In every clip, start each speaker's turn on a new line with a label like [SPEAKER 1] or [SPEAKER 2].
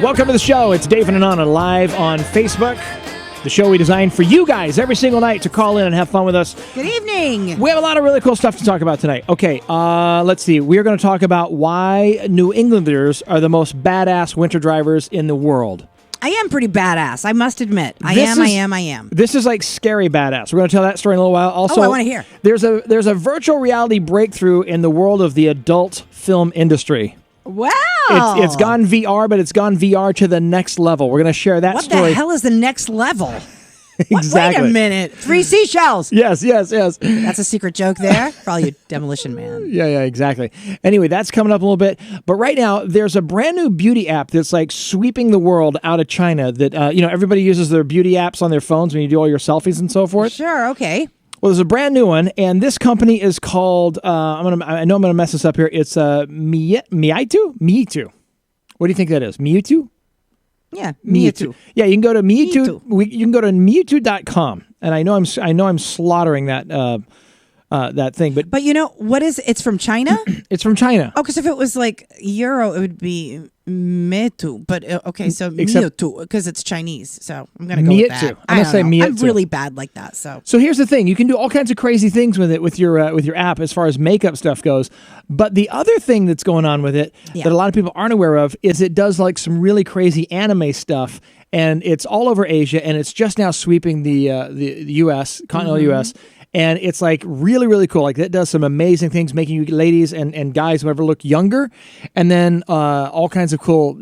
[SPEAKER 1] Welcome to the show. It's Davin and Anna live on Facebook. The show we designed for you guys every single night to call in and have fun with us.
[SPEAKER 2] Good evening.
[SPEAKER 1] We have a lot of really cool stuff to talk about tonight. Okay, let's see. We're going to talk about why New Englanders are the most badass winter drivers in the world.
[SPEAKER 2] I am pretty badass, I must admit. I am.
[SPEAKER 1] This is like scary badass. We're going to tell that story in a little while. Also,
[SPEAKER 2] I want to hear.
[SPEAKER 1] There's a virtual reality breakthrough in the world of the adult film industry.
[SPEAKER 2] Wow.
[SPEAKER 1] It's gone VR, but it's gone VR to the next level. We're going to share that story.
[SPEAKER 2] What the hell is the next level?
[SPEAKER 1] Exactly.
[SPEAKER 2] Wait a minute. 3 seashells.
[SPEAKER 1] Yes.
[SPEAKER 2] That's a secret joke there for all you demolition man.
[SPEAKER 1] Yeah, exactly. Anyway, that's coming up a little bit. But right now, there's a brand new beauty app that's like sweeping the world out of China that, everybody uses their beauty apps on their phones when you do all your selfies and so forth.
[SPEAKER 2] Sure, okay.
[SPEAKER 1] Well, there's a brand new one, and this company is called, I know I'm going to mess this up here. It's Meitu. What do you think that is? Meitu?
[SPEAKER 2] Yeah, Meitu.
[SPEAKER 1] Yeah, you can go to Meitu. You can go to Meitu.com, and I know I'm slaughtering that that thing, but
[SPEAKER 2] you know what is? It's from China.
[SPEAKER 1] It's from China.
[SPEAKER 2] Oh, because if it was like Euro, it would be Meitu. But okay, so Meitu because it's Chinese. So I'm gonna go with that.
[SPEAKER 1] I'm gonna say Meitu.
[SPEAKER 2] I'm really bad like that. So
[SPEAKER 1] here's the thing: you can do all kinds of crazy things with it with your app as far as makeup stuff goes. But the other thing that's going on with it that a lot of people aren't aware of is it does like some really crazy anime stuff, and it's all over Asia, and it's just now sweeping the U.S. continental U.S. And it's like really, really cool. Like that does some amazing things, making you ladies and guys, whoever, look younger. And then all kinds of cool,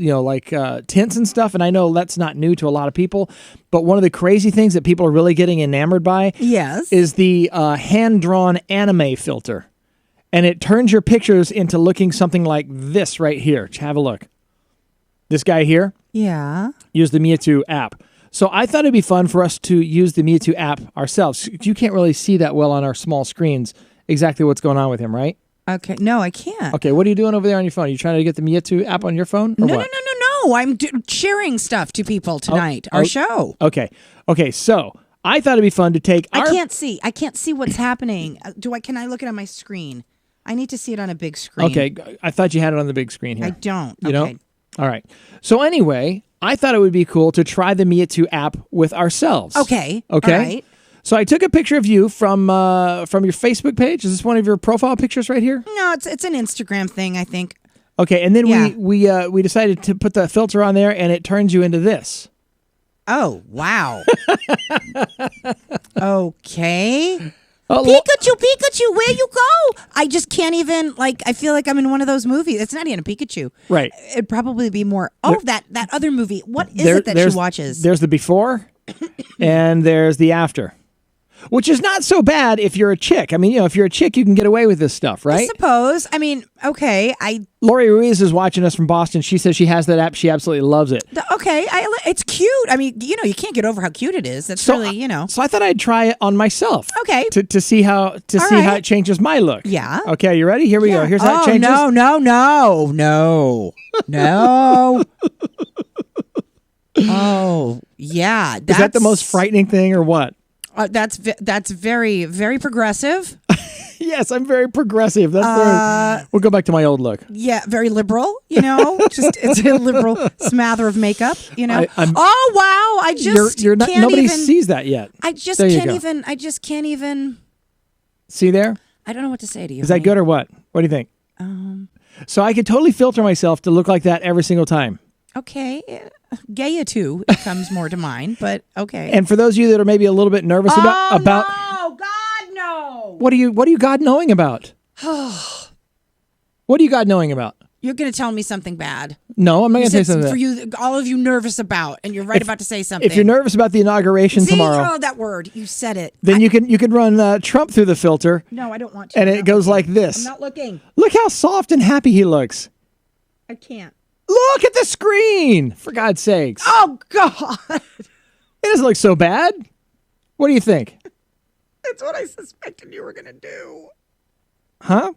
[SPEAKER 1] tints and stuff. And I know that's not new to a lot of people. But one of the crazy things that people are really getting enamored by is the hand-drawn anime filter. And it turns your pictures into looking something like this right here. Have a look. This guy here.
[SPEAKER 2] Yeah.
[SPEAKER 1] Use the Meitu app. So I thought it'd be fun for us to use the Meitu app ourselves. You can't really see that well on our small screens exactly what's going on with him, right?
[SPEAKER 2] Okay. No, I can't.
[SPEAKER 1] Okay, what are you doing over there on your phone? Are you trying to get the Meitu app on your phone? Or
[SPEAKER 2] No. I'm sharing stuff to people tonight. Our show.
[SPEAKER 1] Okay. So I thought it'd be fun to take
[SPEAKER 2] I can't see what's happening. Can I look it on my screen? I need to see it on a big screen.
[SPEAKER 1] Okay, I thought you had it on the big screen here.
[SPEAKER 2] I don't.
[SPEAKER 1] You don't? All right. So anyway, I thought it would be cool to try the Meitu app with ourselves.
[SPEAKER 2] Okay.
[SPEAKER 1] All right. So I took a picture of you from your Facebook page. Is this one of your profile pictures right here?
[SPEAKER 2] No, it's an Instagram thing, I think.
[SPEAKER 1] Okay, and then we decided to put the filter on there, and it turns you into this.
[SPEAKER 2] Oh, wow. Okay.
[SPEAKER 1] Oh,
[SPEAKER 2] Pikachu, where you go? I just can't even, I feel like I'm in one of those movies. It's not even a Pikachu.
[SPEAKER 1] Right.
[SPEAKER 2] It'd probably be more, that other movie. What is it that she watches?
[SPEAKER 1] There's the before, and there's the after. Which is not so bad if you're a chick. I mean, if you're a chick, you can get away with this stuff, right?
[SPEAKER 2] I suppose. I mean, okay.
[SPEAKER 1] Lori Ruiz is watching us from Boston. She says she has that app. She absolutely loves it.
[SPEAKER 2] Okay. It's cute. I mean, you can't get over how cute it is. That's really.
[SPEAKER 1] So I thought I'd try it on myself.
[SPEAKER 2] Okay.
[SPEAKER 1] To see how it changes my look.
[SPEAKER 2] Yeah.
[SPEAKER 1] Okay, you ready? Here we go. Here's how it changes.
[SPEAKER 2] No. Oh, yeah.
[SPEAKER 1] Is that the most frightening thing or what?
[SPEAKER 2] That's very, very progressive.
[SPEAKER 1] Yes, I'm very progressive. We'll go back to my old look.
[SPEAKER 2] Yeah, very liberal. Just it's a liberal smather of makeup. Oh wow! I just
[SPEAKER 1] you're not.
[SPEAKER 2] Can't
[SPEAKER 1] nobody
[SPEAKER 2] even,
[SPEAKER 1] sees that yet.
[SPEAKER 2] I just can't even. I just can't even.
[SPEAKER 1] See there?
[SPEAKER 2] I don't know what to say to you.
[SPEAKER 1] Is that good or what? What do you think? So I could totally filter myself to look like that every single time.
[SPEAKER 2] Okay. Gaia too comes more to mind, but okay.
[SPEAKER 1] And for those of you that are maybe a little bit nervous about
[SPEAKER 2] no, God no.
[SPEAKER 1] What are you God knowing about? What are you God knowing about?
[SPEAKER 2] You're going to tell me something bad.
[SPEAKER 1] No, I'm not going to say something
[SPEAKER 2] for you. All of you nervous about, and you're about to say something.
[SPEAKER 1] If you're nervous about the inauguration tomorrow,
[SPEAKER 2] that word you said it.
[SPEAKER 1] Then you can run Trump through the filter.
[SPEAKER 2] No, I don't want to.
[SPEAKER 1] And it goes like this.
[SPEAKER 2] I'm not looking.
[SPEAKER 1] Look how soft and happy he looks.
[SPEAKER 2] I can't.
[SPEAKER 1] Look at the screen, for God's sakes.
[SPEAKER 2] Oh, God.
[SPEAKER 1] It doesn't look so bad. What do you think?
[SPEAKER 2] That's what I suspected you were going to do.
[SPEAKER 1] Huh?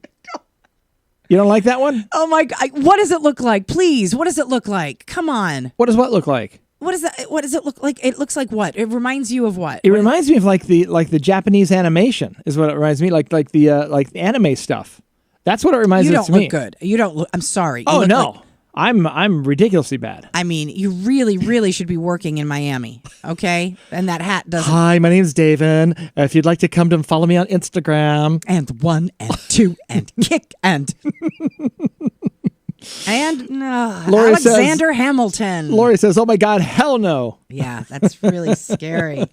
[SPEAKER 1] You don't like that one?
[SPEAKER 2] Oh, my God. What does it look like? Please, what does it look like? Come on.
[SPEAKER 1] What does what look like?
[SPEAKER 2] What does it look like? It looks like what? It reminds you of what?
[SPEAKER 1] It reminds me of like the Japanese animation is what it reminds me, like the anime stuff. That's what it reminds
[SPEAKER 2] You
[SPEAKER 1] us
[SPEAKER 2] don't
[SPEAKER 1] to me.
[SPEAKER 2] look good. You don't look. I'm sorry. You
[SPEAKER 1] Oh
[SPEAKER 2] look
[SPEAKER 1] no.
[SPEAKER 2] like-
[SPEAKER 1] I'm ridiculously bad.
[SPEAKER 2] I mean, you really, really should be working in Miami, okay? And that hat doesn't.
[SPEAKER 1] Hi, my name's Davin. If you'd like to come to follow me on Instagram.
[SPEAKER 2] And 1 and 2 and kick and. And
[SPEAKER 1] Lori
[SPEAKER 2] Alexander
[SPEAKER 1] says,
[SPEAKER 2] Hamilton.
[SPEAKER 1] Lori says, "Oh my God, hell no."
[SPEAKER 2] Yeah, that's really scary.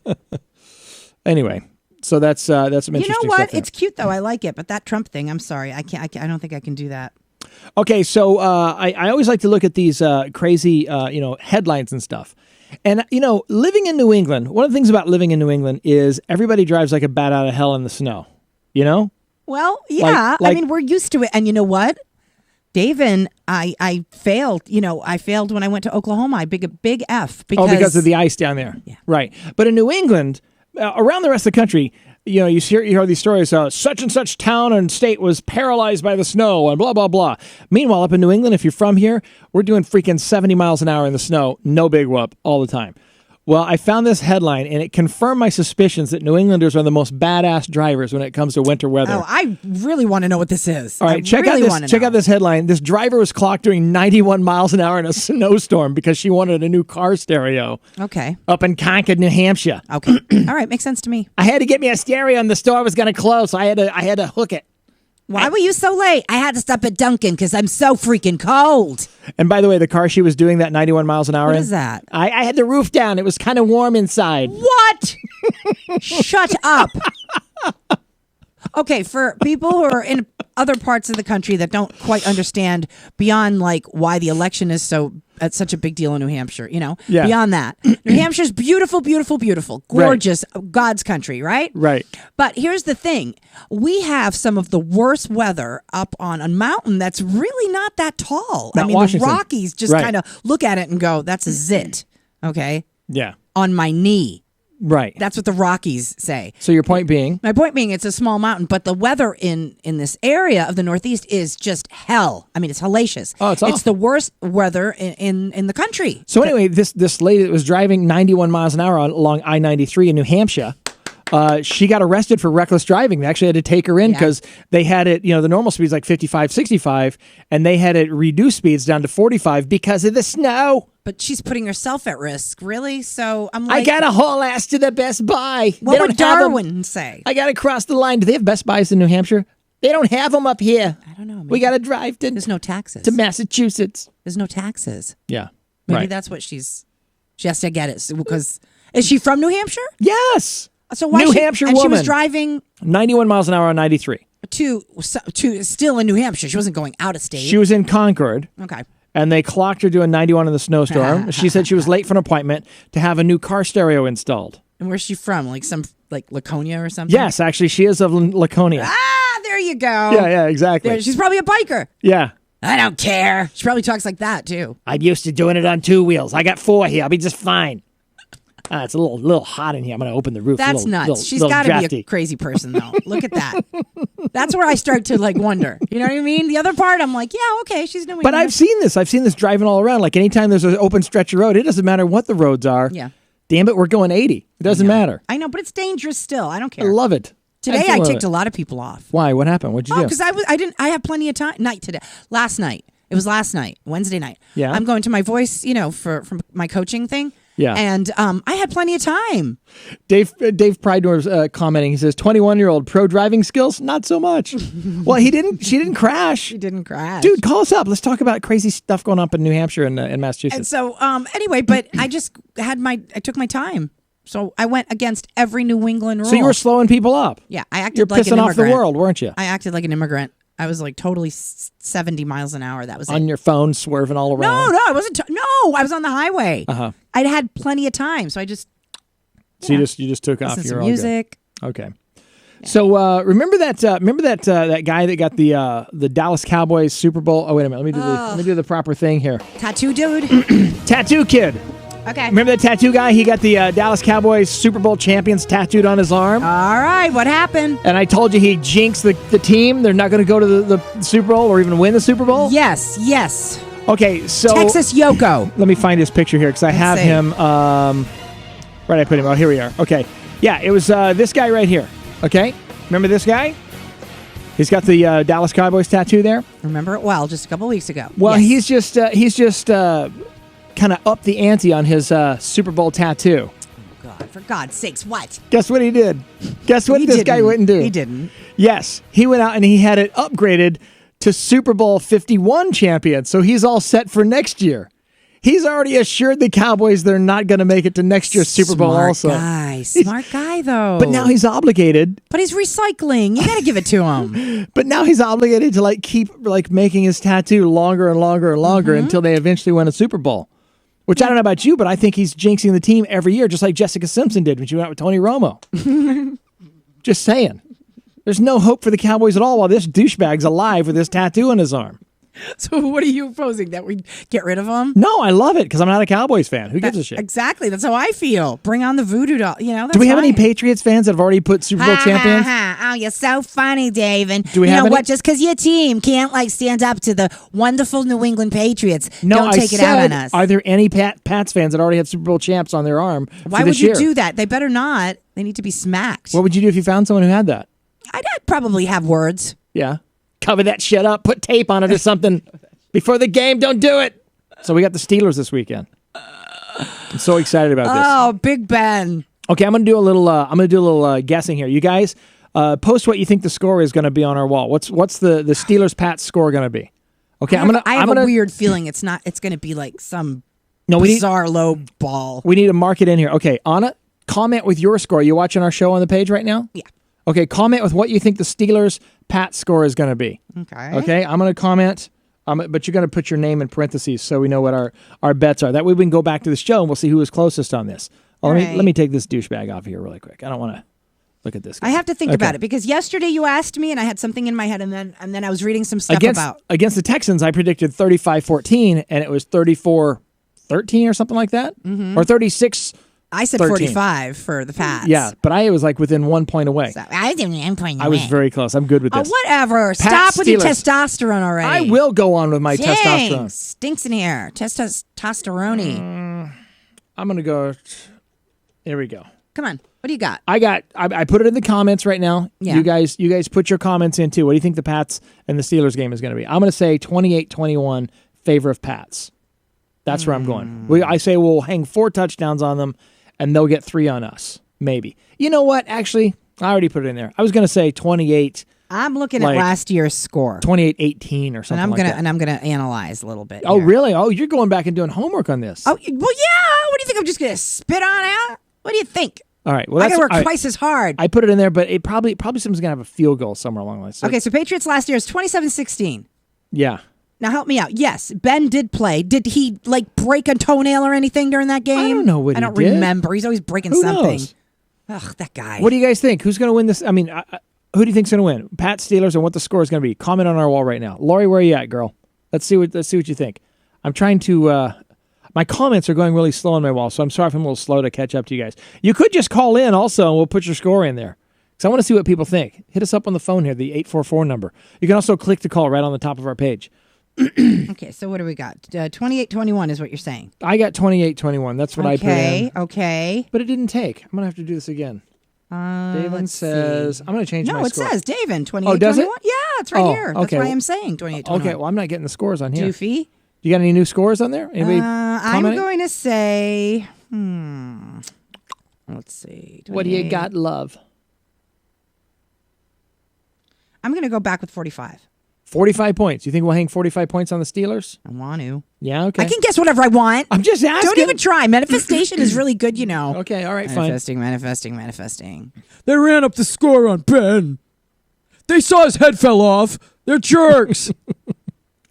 [SPEAKER 1] Anyway, so that's some interesting
[SPEAKER 2] You know
[SPEAKER 1] stuff
[SPEAKER 2] what?
[SPEAKER 1] there.
[SPEAKER 2] It's cute though. I like it, but that Trump thing, I'm sorry. I can't. I don't think I can do that.
[SPEAKER 1] Okay, so I always like to look at these crazy headlines and stuff. And living in New England, one of the things about living in New England is everybody drives like a bat out of hell in the snow. You know?
[SPEAKER 2] Well, yeah. I mean, we're used to it. And you know what? Davin, I failed. I failed when I went to Oklahoma. A big F.
[SPEAKER 1] Because of the ice down there.
[SPEAKER 2] Yeah.
[SPEAKER 1] Right. But in New England, around the rest of the country, you hear these stories. Such and such town and state was paralyzed by the snow and blah, blah, blah. Meanwhile, up in New England, if you're from here, we're doing freaking 70 miles an hour in the snow. No big whoop all the time. Well, I found this headline, and it confirmed my suspicions that New Englanders are the most badass drivers when it comes to winter weather.
[SPEAKER 2] Oh, I really want to know what this is.
[SPEAKER 1] All right, check out this headline. This driver was clocked doing 91 miles an hour in a snowstorm because she wanted a new car stereo.
[SPEAKER 2] Okay.
[SPEAKER 1] Up in Concord, New Hampshire.
[SPEAKER 2] Okay. All right, makes sense to me.
[SPEAKER 1] I had to get me a stereo, and the store was going to close, so I had to hook it.
[SPEAKER 2] Why were you so late? I had to stop at Dunkin' because I'm so freaking cold.
[SPEAKER 1] And by the way, the car she was doing that 91 miles an hour
[SPEAKER 2] What
[SPEAKER 1] in.
[SPEAKER 2] is that?
[SPEAKER 1] I had the roof down. It was kind of warm inside.
[SPEAKER 2] What? Shut up. Okay, for people who are in other parts of the country that don't quite understand beyond like why the election is such a big deal in New Hampshire,
[SPEAKER 1] Yeah.
[SPEAKER 2] beyond that. New Hampshire's beautiful, beautiful, beautiful, gorgeous, God's country, right?
[SPEAKER 1] Right.
[SPEAKER 2] But here's the thing. We have some of the worst weather up on a mountain that's really not that tall.
[SPEAKER 1] Mount Washington.
[SPEAKER 2] The Rockies just kind of look at it and go, that's a zit, okay?
[SPEAKER 1] Yeah.
[SPEAKER 2] On my knee.
[SPEAKER 1] Right.
[SPEAKER 2] That's what the Rockies say.
[SPEAKER 1] So your point being?
[SPEAKER 2] My point being, it's a small mountain, but the weather in this area of the Northeast is just hell. I mean, it's hellacious.
[SPEAKER 1] Oh, it's awful.
[SPEAKER 2] It's the worst weather in the country.
[SPEAKER 1] So anyway, this lady that was driving 91 miles an hour along I-93 in New Hampshire, she got arrested for reckless driving. They actually had to take her in because they had it, the normal speed is like 55, 65, and they had it reduce speeds down to 45 because of the snow.
[SPEAKER 2] But she's putting herself at risk, really? So I'm like...
[SPEAKER 1] I got to haul ass to the Best Buy.
[SPEAKER 2] What would Darwin say?
[SPEAKER 1] I got to cross the line. Do they have Best Buys in New Hampshire? They don't have them up here.
[SPEAKER 2] I don't know.
[SPEAKER 1] We got to drive to...
[SPEAKER 2] There's no taxes.
[SPEAKER 1] To Massachusetts.
[SPEAKER 2] There's no taxes.
[SPEAKER 1] Yeah.
[SPEAKER 2] Maybe that's what she has to get it. Because... Is she from New Hampshire?
[SPEAKER 1] Yes.
[SPEAKER 2] So why
[SPEAKER 1] Hampshire
[SPEAKER 2] and
[SPEAKER 1] woman.
[SPEAKER 2] She was driving
[SPEAKER 1] 91 miles an hour on 93.
[SPEAKER 2] To still in New Hampshire. She wasn't going out of state.
[SPEAKER 1] She was in Concord.
[SPEAKER 2] Okay.
[SPEAKER 1] And they clocked her doing 91 in the snowstorm. She said she was late for an appointment to have a new car stereo installed.
[SPEAKER 2] And where's she from? Like Laconia or something?
[SPEAKER 1] Yes, actually, she is of Laconia.
[SPEAKER 2] Ah, there you go.
[SPEAKER 1] Yeah, exactly.
[SPEAKER 2] She's probably a biker.
[SPEAKER 1] Yeah.
[SPEAKER 2] I don't care. She probably talks like that, too.
[SPEAKER 1] I'm used to doing it on 2 wheels. I got 4 here. I'll be just fine. It's a little hot in here. I'm going to open the roof.
[SPEAKER 2] That's nuts. She's got to be a crazy person, though. Look at that. That's where I start to wonder. You know what I mean? The other part, I'm like, yeah, okay, she's doing.
[SPEAKER 1] But I've seen this. I've seen this driving all around. Like anytime there's an open stretch of road, it doesn't matter what the roads are.
[SPEAKER 2] Yeah.
[SPEAKER 1] Damn it, we're going 80. It doesn't matter.
[SPEAKER 2] I know, but it's dangerous still. I don't care.
[SPEAKER 1] I love it.
[SPEAKER 2] Today I ticked a lot of people off.
[SPEAKER 1] Why? What happened? What'd you do?
[SPEAKER 2] Because I have plenty of time. Last night. It was last night, Wednesday night.
[SPEAKER 1] Yeah.
[SPEAKER 2] I'm going to my voice, for my coaching thing.
[SPEAKER 1] Yeah.
[SPEAKER 2] And I had plenty of time.
[SPEAKER 1] Dave Pridnor's commenting. He says, 21-year-old pro driving skills, not so much. Well, she didn't crash.
[SPEAKER 2] She didn't crash.
[SPEAKER 1] Dude, call us up. Let's talk about crazy stuff going on in New Hampshire and Massachusetts.
[SPEAKER 2] And so, anyway, but I just I took my time. So I went against every New England rule.
[SPEAKER 1] So you were slowing people up.
[SPEAKER 2] Yeah, I acted
[SPEAKER 1] You're
[SPEAKER 2] like an
[SPEAKER 1] pissing
[SPEAKER 2] immigrant.
[SPEAKER 1] off the world, weren't you?
[SPEAKER 2] I acted like an immigrant. I was like totally 70 miles an hour. That was
[SPEAKER 1] on your phone, swerving all around.
[SPEAKER 2] No, I wasn't. I was on the highway. I'd had plenty of time, so I just.
[SPEAKER 1] So you just took off.
[SPEAKER 2] You're music.
[SPEAKER 1] Okay. Yeah. So remember that guy that got the Dallas Cowboys Super Bowl? Oh wait a minute. Let me do the proper thing here.
[SPEAKER 2] Tattoo dude.
[SPEAKER 1] Tattoo kid.
[SPEAKER 2] Okay.
[SPEAKER 1] Remember that tattoo guy? He got the Dallas Cowboys Super Bowl champions tattooed on his arm.
[SPEAKER 2] All right, what happened?
[SPEAKER 1] And I told you he jinxed the team. They're not going to go to the Super Bowl or even win the Super Bowl?
[SPEAKER 2] Yes.
[SPEAKER 1] Okay, so...
[SPEAKER 2] Texas Yoko.
[SPEAKER 1] Let me find his picture here because I have him... Right, I put him... Oh, here we are. Okay. Yeah, it was this guy right here. Okay? Remember this guy? He's got the Dallas Cowboys tattoo there.
[SPEAKER 2] Remember it well, just a couple weeks ago.
[SPEAKER 1] Well, he's just kind of upped the ante on his Super Bowl tattoo.
[SPEAKER 2] Oh, God, for God's sakes, what?
[SPEAKER 1] Guess what he did? Guess what this guy wouldn't do?
[SPEAKER 2] He didn't.
[SPEAKER 1] Yes, he went out and he had it upgraded to Super Bowl 51 champion, so he's all set for next year. He's already assured the Cowboys they're not going to make it to next year's Super Bowl also.
[SPEAKER 2] Smart guy, though.
[SPEAKER 1] But now he's obligated.
[SPEAKER 2] But he's recycling. You got to give it to him.
[SPEAKER 1] But now he's obligated to keep making his tattoo longer and longer and longer until they eventually win a Super Bowl. Which I don't know about you, but I think he's jinxing the team every year, just like Jessica Simpson did when she went out with Tony Romo. Just saying. There's no hope for the Cowboys at all while this douchebag's alive with this tattoo on his arm.
[SPEAKER 2] So what are you opposing? That we get rid of him?
[SPEAKER 1] No, I love it because I'm not a Cowboys fan. Who gives a shit?
[SPEAKER 2] Exactly. That's how I feel. Bring on the voodoo doll.
[SPEAKER 1] Do we have any Patriots fans that have already put Super Bowl champions?
[SPEAKER 2] Oh, you're so funny, Davin.
[SPEAKER 1] Do we have any?
[SPEAKER 2] What? Just because your team can't stand up to the wonderful New England Patriots, don't take it out on us.
[SPEAKER 1] Are there any Pats fans that already have Super Bowl champs on their arm?
[SPEAKER 2] Why would you do that? They better not. They need to be smacked.
[SPEAKER 1] What would you do if you found someone who had that?
[SPEAKER 2] I'd probably have words.
[SPEAKER 1] Yeah. Cover that shit up. Put tape on it or something. Before the game, don't do it. So we got the Steelers this weekend. I'm so excited about this.
[SPEAKER 2] Oh, Big Ben.
[SPEAKER 1] Okay, I'm gonna do a little guessing here. You guys, post what you think the score is going to be on our wall. What's the Steelers Pats score going to be? Okay,
[SPEAKER 2] I have a weird feeling it's going to be like some bizarre low ball.
[SPEAKER 1] We need to mark it in here. Okay, Anna, comment with your score. You watching our show on the page right now?
[SPEAKER 2] Yeah.
[SPEAKER 1] Okay, comment with what you think the Steelers Pats score is going to be. Okay, I'm going to comment. But you're going to put your name in parentheses so we know what our bets are. That way we can go back to the show and we'll see who is closest on this. Let me take this douchebag off here really quick. I don't want to look at this guy.
[SPEAKER 2] I have to think about it because yesterday you asked me and I had something in my head and then I was reading some stuff
[SPEAKER 1] Against the Texans, I predicted 35-14 and it was 34-13 or something like that. Or 36.
[SPEAKER 2] I said 45 for the Pats.
[SPEAKER 1] Yeah, but I was within 1 point away.
[SPEAKER 2] So I didn't 1 point away.
[SPEAKER 1] I was very close. I'm good with this.
[SPEAKER 2] Whatever. Stop with your testosterone already.
[SPEAKER 1] I will go on with my testosterone.
[SPEAKER 2] Stinks in here. Testosterone.
[SPEAKER 1] I'm going to go. Here we go.
[SPEAKER 2] Come on. What do you got?
[SPEAKER 1] I put it in the comments right now. Yeah. You guys put your comments in too. What do you think the Pats and the Steelers game is going to be? I'm going to say 28-21 favor of Pats. That's where I'm going. I say we'll hang 4 touchdowns on them. And they'll get 3 on us, maybe. You know what? Actually, I already put it in there. I was going to say 28.
[SPEAKER 2] I'm looking at last year's score.
[SPEAKER 1] 28-18 or something like that.
[SPEAKER 2] And I'm going to analyze a little bit.
[SPEAKER 1] Oh, really? Oh, you're going back and doing homework on this.
[SPEAKER 2] Oh, well, yeah. What do you think? I'm just going to spit on out? What do you think?
[SPEAKER 1] All right. Well,
[SPEAKER 2] I got to work twice as hard.
[SPEAKER 1] I put it in there, but it probably someone's going to have a field goal somewhere along the line.
[SPEAKER 2] Okay, so Patriots last year is 27-16.
[SPEAKER 1] Yeah.
[SPEAKER 2] Now help me out. Yes, Ben did play. Did he break a toenail or anything during that game?
[SPEAKER 1] I don't know what he did.
[SPEAKER 2] I don't remember. He's always breaking something.
[SPEAKER 1] Knows?
[SPEAKER 2] Ugh, that guy.
[SPEAKER 1] What do you guys think? Who's going to win this? I mean, who do you think's going to win? Pat, Steelers, and what the score is going to be? Comment on our wall right now. Lori, where are you at, girl? Let's see what you think. I'm trying to. My comments are going really slow on my wall, so I'm sorry if I'm a little slow to catch up to you guys. You could just call in also, and we'll put your score in there. Because I want to see what people think. Hit us up on the phone here, the 844 number. You can also click to call right on the top of our page.
[SPEAKER 2] Okay, so what do we got? 28-21 is what you're saying.
[SPEAKER 1] I got 28-21. That's what I put in.
[SPEAKER 2] Okay.
[SPEAKER 1] But it didn't take. I'm going to have to do this again. Davin says, I'm going to change my score.
[SPEAKER 2] No, it says Davin, 28-21.
[SPEAKER 1] Oh, does it?
[SPEAKER 2] Yeah, it's right here. That's
[SPEAKER 1] okay.
[SPEAKER 2] why I'm saying 28-21.
[SPEAKER 1] Okay, well, I'm not getting the scores on here.
[SPEAKER 2] Doofy.
[SPEAKER 1] You got any new scores on there? Anybody
[SPEAKER 2] I'm going to say, let's see. 28.
[SPEAKER 1] What do you got, love?
[SPEAKER 2] I'm going to go back with 45.
[SPEAKER 1] 45 points. You think we'll hang 45 points on the Steelers?
[SPEAKER 2] I want to.
[SPEAKER 1] Yeah, okay.
[SPEAKER 2] I can guess whatever I want.
[SPEAKER 1] I'm just asking.
[SPEAKER 2] Don't even try. Manifestation is really good,
[SPEAKER 1] Okay, all right, fine.
[SPEAKER 2] Manifesting.
[SPEAKER 3] They ran up the score on Ben. They saw his head fell off. They're jerks.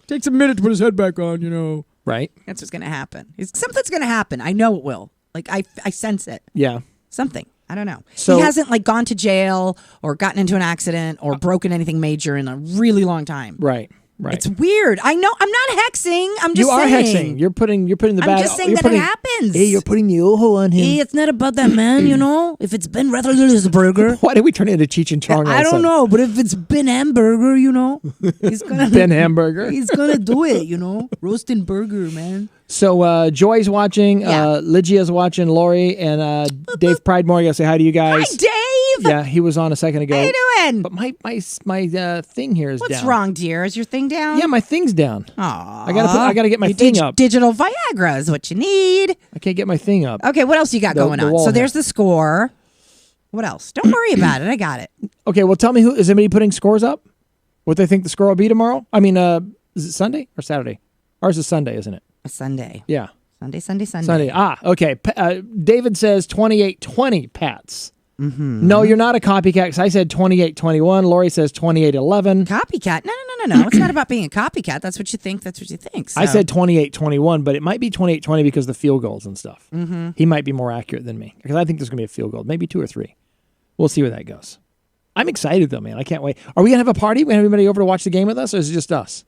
[SPEAKER 3] Takes a minute to put his head back on,
[SPEAKER 1] Right.
[SPEAKER 2] That's what's going to happen. Something's going to happen. I know it will. I sense it.
[SPEAKER 1] Yeah.
[SPEAKER 2] Something. I don't know.
[SPEAKER 1] So,
[SPEAKER 2] he hasn't gone to jail or gotten into an accident or broken anything major in a really long time.
[SPEAKER 1] Right.
[SPEAKER 2] It's weird. I know. I'm not hexing. I'm just saying.
[SPEAKER 1] You are hexing. You're putting the bad.
[SPEAKER 2] I'm just saying that it happens.
[SPEAKER 1] Hey, you're putting the ojo on him.
[SPEAKER 2] Hey, it's not about that man, If it's Ben Roethlisberger.
[SPEAKER 1] Why did we turn it into Cheech and Chong?
[SPEAKER 2] I don't know, but if it's Ben Hamburger, he's gonna
[SPEAKER 1] Ben Hamburger.
[SPEAKER 2] He's gonna do it, Roasting burger, man.
[SPEAKER 1] So Joy's watching, Lygia's watching, Lori and Dave Pridemore. I gotta say hi to you guys.
[SPEAKER 2] Hi,
[SPEAKER 1] Yeah, he was on a second ago.
[SPEAKER 2] How you doing?
[SPEAKER 1] But my thing here is down.
[SPEAKER 2] What's wrong, dear? Is your thing down?
[SPEAKER 1] Yeah, my thing's down.
[SPEAKER 2] Aw.
[SPEAKER 1] I gotta get my thing up.
[SPEAKER 2] Digital Viagra is what you need.
[SPEAKER 1] I can't get my thing up.
[SPEAKER 2] Okay, what else you got going on? So there's the score. What else? Don't worry about it. I got it.
[SPEAKER 1] Okay, well, tell me is anybody putting scores up? What they think the score will be tomorrow? I mean, is it Sunday or Saturday? Ours is Sunday, isn't it?
[SPEAKER 2] A Sunday.
[SPEAKER 1] Yeah.
[SPEAKER 2] Sunday.
[SPEAKER 1] Okay. David says 28-20, Pats. Mm-hmm. No, you're not a copycat because I said 28-21. Lori says 28-11.
[SPEAKER 2] Copycat? No. It's not about being a copycat. That's what you think. That's what you think. So.
[SPEAKER 1] I said 28-21, but it might be 28-20 because of the field goals and stuff. Mm-hmm. He might be more accurate than me because I think there's going to be a field goal, maybe 2 or 3. We'll see where that goes. I'm excited, though, man. I can't wait. Are we going to have a party? We have everybody over to watch the game with us, or is it just us?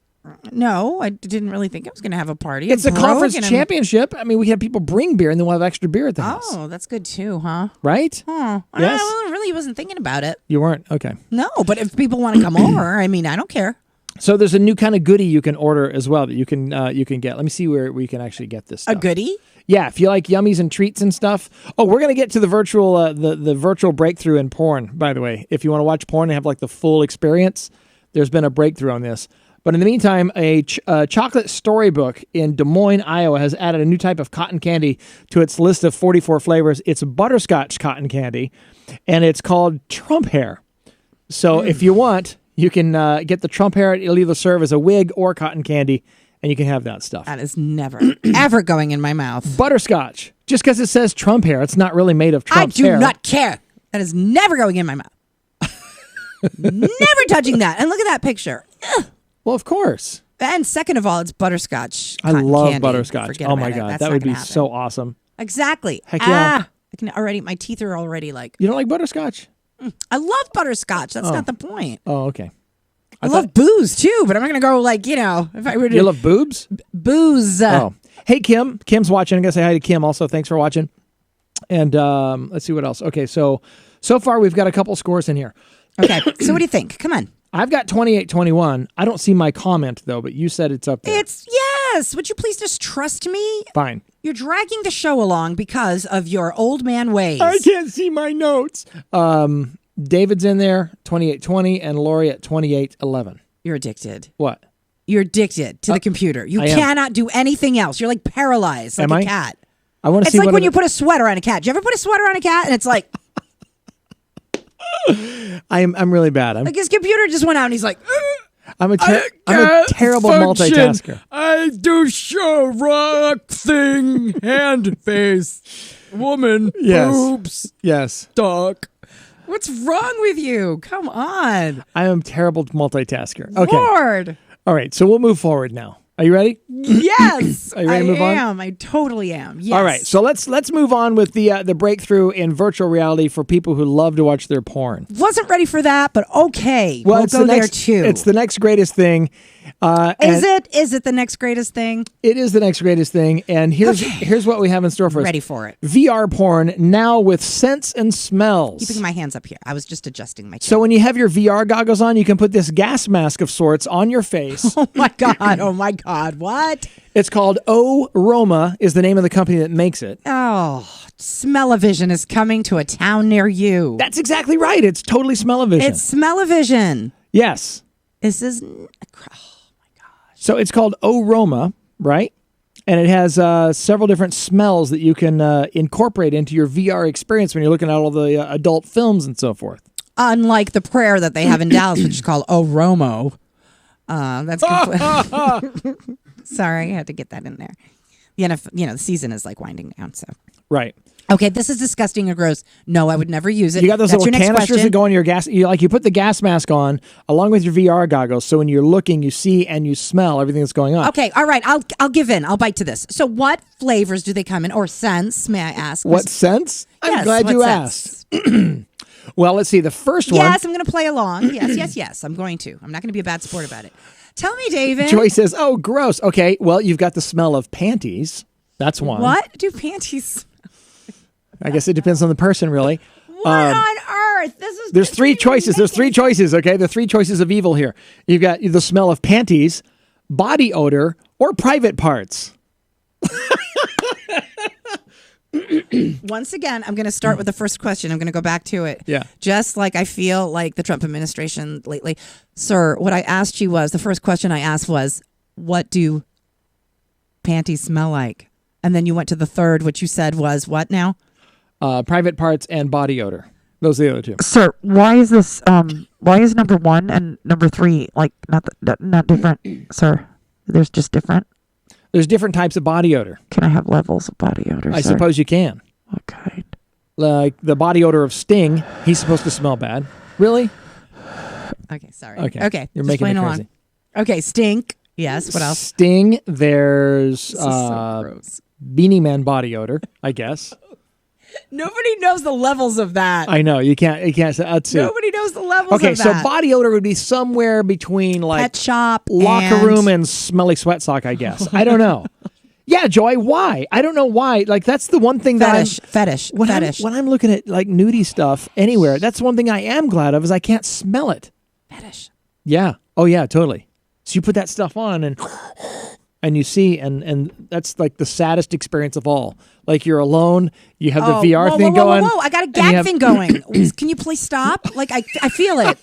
[SPEAKER 2] No, I didn't really think I was going to have a party.
[SPEAKER 1] It's a conference championship. I mean, we have people bring beer, and then we'll have extra beer at the house.
[SPEAKER 2] Oh, that's good, too, huh?
[SPEAKER 1] Right?
[SPEAKER 2] Huh.
[SPEAKER 1] Yes.
[SPEAKER 2] I really wasn't thinking about it.
[SPEAKER 1] You weren't? Okay.
[SPEAKER 2] No, but if people want to come over, I mean, I don't care.
[SPEAKER 1] So there's a new kind of goodie you can order as well that you can get. Let me see where we can actually get this stuff.
[SPEAKER 2] A goodie?
[SPEAKER 1] Yeah, if you like yummies and treats and stuff. Oh, we're gonna get to the virtual the virtual breakthrough in porn. By the way, if you want to watch porn and have like the full experience, there's been a breakthrough on this. But in the meantime, a chocolate storybook in Des Moines, Iowa, has added a new type of cotton candy to its list of 44 flavors. It's butterscotch cotton candy, and it's called Trump hair. So if you want, you can get the Trump hair. It'll either serve as a wig or cotton candy, and you can have that stuff.
[SPEAKER 2] That is never, ever going in my mouth.
[SPEAKER 1] Butterscotch. Just because it says Trump hair, it's not really made of Trump's hair.
[SPEAKER 2] I do not care. That is never going in my mouth. Never touching that. And look at that picture. Ugh.
[SPEAKER 1] Well, of course.
[SPEAKER 2] And second of all, it's butterscotch.
[SPEAKER 1] I love
[SPEAKER 2] candy.
[SPEAKER 1] butterscotch.
[SPEAKER 2] Forget
[SPEAKER 1] oh my
[SPEAKER 2] about it.
[SPEAKER 1] God,
[SPEAKER 2] That's
[SPEAKER 1] that would be
[SPEAKER 2] happen.
[SPEAKER 1] so awesome.
[SPEAKER 2] Exactly.
[SPEAKER 1] Heck yeah.
[SPEAKER 2] I can already. My teeth are already like.
[SPEAKER 1] You don't like butterscotch?
[SPEAKER 2] I love butterscotch. That's not the point.
[SPEAKER 1] Oh, okay.
[SPEAKER 2] I love booze too, but I'm not gonna go like if I were to.
[SPEAKER 1] You love boobs?
[SPEAKER 2] Booze.
[SPEAKER 1] Oh, hey Kim. Kim's watching. I'm gonna say hi to Kim. Also, thanks for watching. And let's see what else. Okay, so far we've got a couple scores in here.
[SPEAKER 2] Okay, so what do you think? Come on.
[SPEAKER 1] I've got 28-21. I don't see my comment though, but you said it's up there.
[SPEAKER 2] Yes. Would you please just trust me?
[SPEAKER 1] Fine.
[SPEAKER 2] You're dragging the show along because of your old man ways.
[SPEAKER 1] I can't see my notes. David's in there, 28-20, and Lori at 28-11.
[SPEAKER 2] You're addicted.
[SPEAKER 1] What?
[SPEAKER 2] You're addicted to the computer. You cannot do anything else. You're like paralyzed, like a cat.
[SPEAKER 1] I want to see.
[SPEAKER 2] It's like when you put a sweater on a cat. Do you ever put a sweater on a cat and it's like?
[SPEAKER 1] I'm really bad.
[SPEAKER 2] Like his computer just went out and he's like.
[SPEAKER 1] I'm a terrible multitasker.
[SPEAKER 3] I do show rock thing, hand face, woman, boobs, duck.
[SPEAKER 2] What's wrong with you? Come on.
[SPEAKER 1] I am a terrible multitasker. Okay.
[SPEAKER 2] Lord.
[SPEAKER 1] All right, so we'll move forward now. Are you ready?
[SPEAKER 2] Yes.
[SPEAKER 1] Are you ready to move on?
[SPEAKER 2] I totally am. Yes.
[SPEAKER 1] All right, so let's move on with the breakthrough in virtual reality for people who love to watch their porn.
[SPEAKER 2] Wasn't ready for that, but okay.
[SPEAKER 1] Well,
[SPEAKER 2] we'll go there too.
[SPEAKER 1] It's the next greatest thing.
[SPEAKER 2] Is it the next greatest thing?
[SPEAKER 1] It is the next greatest thing, and here's what we have in store for us.
[SPEAKER 2] Ready for it.
[SPEAKER 1] VR porn now with scents and smells.
[SPEAKER 2] Keeping my hands up here. I was just adjusting my chair.
[SPEAKER 1] So when you have your VR goggles on, you can put this gas mask of sorts on your face.
[SPEAKER 2] Oh my God. Oh my God. What?
[SPEAKER 1] It's called O-Roma is the name of the company that makes it.
[SPEAKER 2] Oh, Smell-O-Vision is coming to a town near you.
[SPEAKER 1] That's exactly right. It's totally Smell-O-Vision.
[SPEAKER 2] It's Smell-O-Vision.
[SPEAKER 1] Yes.
[SPEAKER 2] This is...
[SPEAKER 1] So it's called O-Roma, right? And it has several different smells that you can incorporate into your VR experience when you're looking at all the adult films and so forth.
[SPEAKER 2] Unlike the prayer that they have in Dallas, which is called O-Romo. That's completely... Sorry, I had to get that in there. The season is like winding down, so...
[SPEAKER 1] Right.
[SPEAKER 2] Okay, this is disgusting or gross. No, I would never use it.
[SPEAKER 1] You got those little canisters that go in your gas. You put the gas mask on along with your VR goggles, so when you're looking, you see and you smell everything that's going on.
[SPEAKER 2] Okay, all right. I'll give in. I'll bite to this. So, what flavors do they come in, or scents? May I ask?
[SPEAKER 1] What scents? I'm glad you asked. Well, let's see. The first one.
[SPEAKER 2] Yes, I'm going to play along. Yes. I'm going to. I'm not going to be a bad sport about it. Tell me, David.
[SPEAKER 1] Joy says, "Oh, gross." Okay, well, you've got the smell of panties. That's one.
[SPEAKER 2] What do panties?
[SPEAKER 1] I guess it depends on the person, really.
[SPEAKER 2] What on earth?
[SPEAKER 1] There's three choices. There's three choices, okay? The three choices of evil here. You've got the smell of panties, body odor, or private parts.
[SPEAKER 2] Once again, I'm going to start with the first question. I'm going to go back to it.
[SPEAKER 1] Yeah.
[SPEAKER 2] Just like I feel like the Trump administration lately. Sir, what I asked you was, the first question I asked was, what do panties smell like? And then you went to the third, which you said was what now?
[SPEAKER 1] Private parts and body odor. Those are the other two.
[SPEAKER 4] Sir, why is this? Why is number 1 and number 3 like not different, sir? There's just different.
[SPEAKER 1] There's different types of body odor.
[SPEAKER 4] Can I have levels of body odor?
[SPEAKER 1] I
[SPEAKER 4] sir?
[SPEAKER 1] suppose you can.
[SPEAKER 4] What kind?
[SPEAKER 1] Like the body odor of Sting, he's supposed to smell bad. Really?
[SPEAKER 2] Okay, sorry.
[SPEAKER 1] Okay.
[SPEAKER 2] Okay.
[SPEAKER 1] You're
[SPEAKER 2] just
[SPEAKER 1] making
[SPEAKER 2] playing
[SPEAKER 1] it
[SPEAKER 2] along.
[SPEAKER 1] crazy.
[SPEAKER 2] Okay, stink. Yes, what else?
[SPEAKER 1] Sting, there's
[SPEAKER 2] This is so gross.
[SPEAKER 1] Beanie Man body odor, I guess.
[SPEAKER 2] Nobody knows the levels of that.
[SPEAKER 1] I know, you can't say that's it.
[SPEAKER 2] Nobody knows the levels
[SPEAKER 1] Okay,
[SPEAKER 2] of
[SPEAKER 1] so
[SPEAKER 2] that.
[SPEAKER 1] body odor would be somewhere between like
[SPEAKER 2] Pet shop,
[SPEAKER 1] locker
[SPEAKER 2] and
[SPEAKER 1] room and smelly sweat sock, I guess. I don't know. Yeah, Joy, why? I don't know why. Like that's the one thing
[SPEAKER 2] fetish.
[SPEAKER 1] when I'm looking at like nudie stuff anywhere, that's one thing I am glad of is I can't smell it.
[SPEAKER 2] Fetish.
[SPEAKER 1] Yeah. Oh yeah, totally. So you put that stuff on and you see and that's like the saddest experience of all. Like you're alone, you have the VR thing going.
[SPEAKER 2] Whoa, I got a gag thing going. Can you please stop? Like I feel it.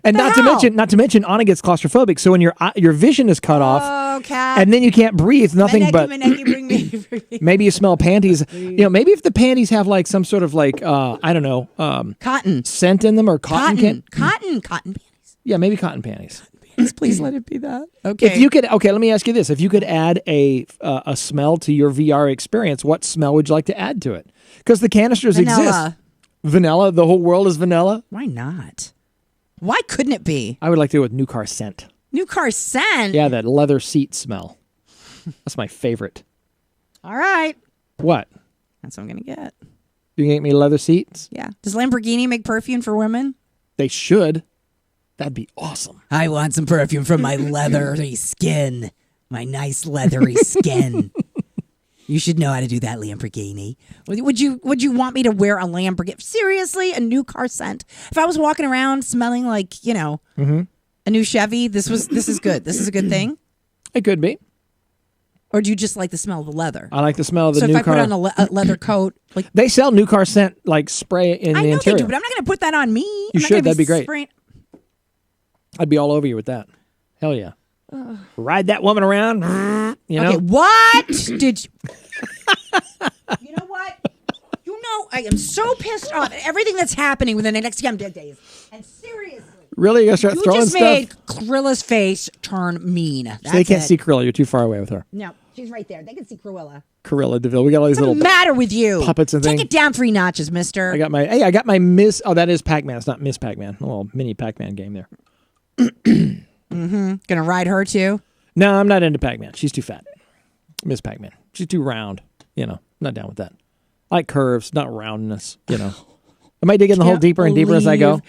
[SPEAKER 1] And not to mention Anna gets claustrophobic, so when your vision is cut off,
[SPEAKER 2] Okay.
[SPEAKER 1] and then you can't breathe, nothing but
[SPEAKER 2] bring me.
[SPEAKER 1] maybe you smell panties. You know, maybe if the panties have like some sort of like I don't know,
[SPEAKER 2] Cotton.
[SPEAKER 1] scent in them or cotton
[SPEAKER 2] Cotton.
[SPEAKER 1] Yeah, maybe cotton panties.
[SPEAKER 2] Please let it be that. Okay.
[SPEAKER 1] If you could, let me ask you this: if you could add a smell to your VR experience, what smell would you like to add to it? Because the canisters exist. Vanilla. The whole world is vanilla.
[SPEAKER 2] Why not? Why couldn't it be?
[SPEAKER 1] I would like to go with new car scent.
[SPEAKER 2] New car scent?
[SPEAKER 1] Yeah, that leather seat smell. That's my favorite.
[SPEAKER 2] All right.
[SPEAKER 1] What?
[SPEAKER 2] That's what I'm going to get.
[SPEAKER 1] You can get me leather seats?
[SPEAKER 2] Yeah. Does Lamborghini make perfume for women?
[SPEAKER 1] They should. That'd be awesome.
[SPEAKER 2] I want some perfume from my leathery skin. My nice leathery skin. You should know how to do that, Lamborghini. Would you want me to wear a Lamborghini? Seriously, a new car scent? If I was walking around smelling like, a new Chevy, this is good. This is a good thing?
[SPEAKER 1] It could be.
[SPEAKER 2] Or do you just like the smell of the leather?
[SPEAKER 1] I like the smell of the new
[SPEAKER 2] car. So if I
[SPEAKER 1] car.
[SPEAKER 2] put on a leather coat, like
[SPEAKER 1] they sell new car scent like spray in the interior.
[SPEAKER 2] I know they do, but I'm not going to put that on me.
[SPEAKER 1] You should. That'd be great. I'd be all over you with that. Hell yeah. Ride that woman around. You know?
[SPEAKER 2] Okay, what did you... You know what? You know, I am so pissed off at everything that's happening within the next days. And seriously.
[SPEAKER 1] Really? You're going to start throwing stuff?
[SPEAKER 2] You just made Krilla's face turn mean. That's
[SPEAKER 1] so they can't see Krilla. You're too far away with her.
[SPEAKER 2] No, she's right there. They can see Cruella.
[SPEAKER 1] Corilla DeVille. We got all these
[SPEAKER 2] What's
[SPEAKER 1] little
[SPEAKER 2] the matter with you?
[SPEAKER 1] puppets and
[SPEAKER 2] Take
[SPEAKER 1] things.
[SPEAKER 2] it down 3 notches, mister.
[SPEAKER 1] I got my Miss... Oh, that is Pac-Man. It's not Miss Pac-Man. A little mini Pac-Man game there.
[SPEAKER 2] Gonna ride her too?
[SPEAKER 1] No, I'm not into Pac-Man. She's too fat. Miss Pac-Man. She's too round. Not down with that. I like curves, not roundness. Am I digging the hole deeper and deeper as I go?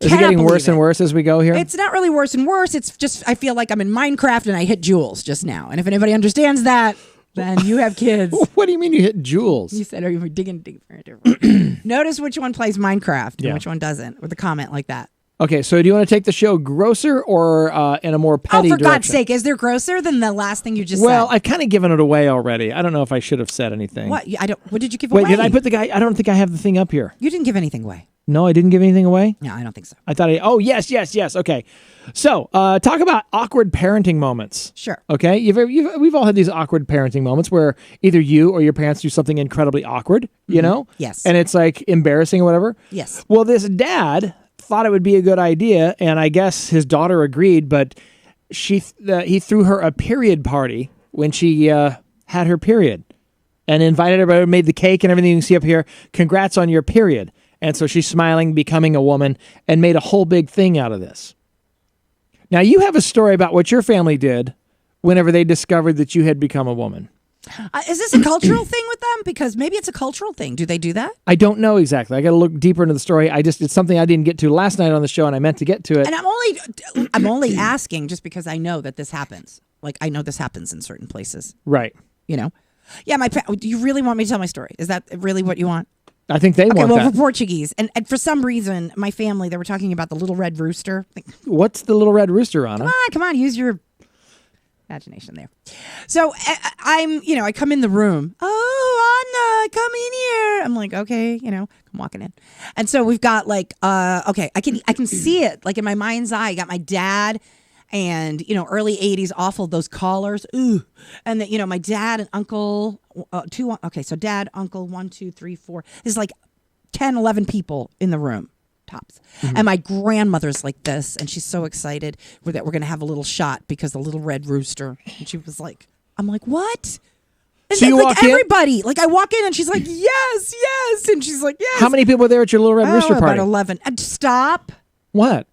[SPEAKER 1] Is it getting worse and worse as we go here?
[SPEAKER 2] It's not really worse and worse. It's just I feel like I'm in Minecraft and I hit Jules just now. And if anybody understands that, then you have kids.
[SPEAKER 1] What do you mean you hit Jules?
[SPEAKER 2] You said, are you digging deeper? Notice which one plays Minecraft and which one doesn't, with a comment like that.
[SPEAKER 1] Okay, so do you want to take the show grosser or in a more petty
[SPEAKER 2] direction? Oh, for God's
[SPEAKER 1] direction?
[SPEAKER 2] sake, is there grosser than the last thing you just said?
[SPEAKER 1] Well, I've kind of given it away already. I don't know if I should have said anything.
[SPEAKER 2] What? What did you give away?
[SPEAKER 1] Wait, did I put the guy? I don't think I have the thing up here.
[SPEAKER 2] You didn't give anything away.
[SPEAKER 1] No, I didn't give anything away?
[SPEAKER 2] No, I don't think so.
[SPEAKER 1] I thought oh, yes. Okay. So, talk about awkward parenting moments.
[SPEAKER 2] Sure.
[SPEAKER 1] Okay? We've all had these awkward parenting moments where either you or your parents do something incredibly awkward, you know?
[SPEAKER 2] Yes.
[SPEAKER 1] And it's like embarrassing or whatever.
[SPEAKER 2] Yes.
[SPEAKER 1] Well, this dad thought it would be a good idea, and I guess his daughter agreed, but he threw her a period party when she had her period and invited everybody, made the cake and everything you can see up here. Congrats on your period. And so she's smiling, becoming a woman, and made a whole big thing out of this. Now, you have a story about what your family did whenever they discovered that you had become a woman.
[SPEAKER 2] Is this a cultural thing with them? Because maybe it's a cultural thing. Do they do that?
[SPEAKER 1] I don't know exactly. I got to look deeper into the story. It's something I didn't get to last night on the show, and I meant to get to it.
[SPEAKER 2] And I'm only asking just because I know that this happens. Like I know this happens in certain places.
[SPEAKER 1] Right.
[SPEAKER 2] Yeah. Do you really want me to tell my story? Is that really what you want?
[SPEAKER 1] I think they want that.
[SPEAKER 2] For Portuguese. And for some reason, my family, they were talking about the little red rooster.
[SPEAKER 1] What's the little red rooster, Anna?
[SPEAKER 2] Come on, use your imagination there. So I come in the room. Oh, come in here. I'm like, okay, I'm walking in. And so we've got like, okay, I can see it like in my mind's eye. I got my dad and, early 80s, awful, those collars. Ooh. And then, my dad and uncle, so dad, uncle, 1, 2, 3, 4. There's like 10, 11 people in the room. Tops. Mm-hmm. And my grandmother's like this, and she's so excited that we're going to have a little shot because the little red rooster. And she was like, I'm like, what? And
[SPEAKER 1] so you
[SPEAKER 2] like
[SPEAKER 1] walk
[SPEAKER 2] everybody, like I walk in and she's like, yes, yes. And she's like, yes.
[SPEAKER 1] How many people were there at your little red rooster party?
[SPEAKER 2] About 11. And stop.
[SPEAKER 1] What?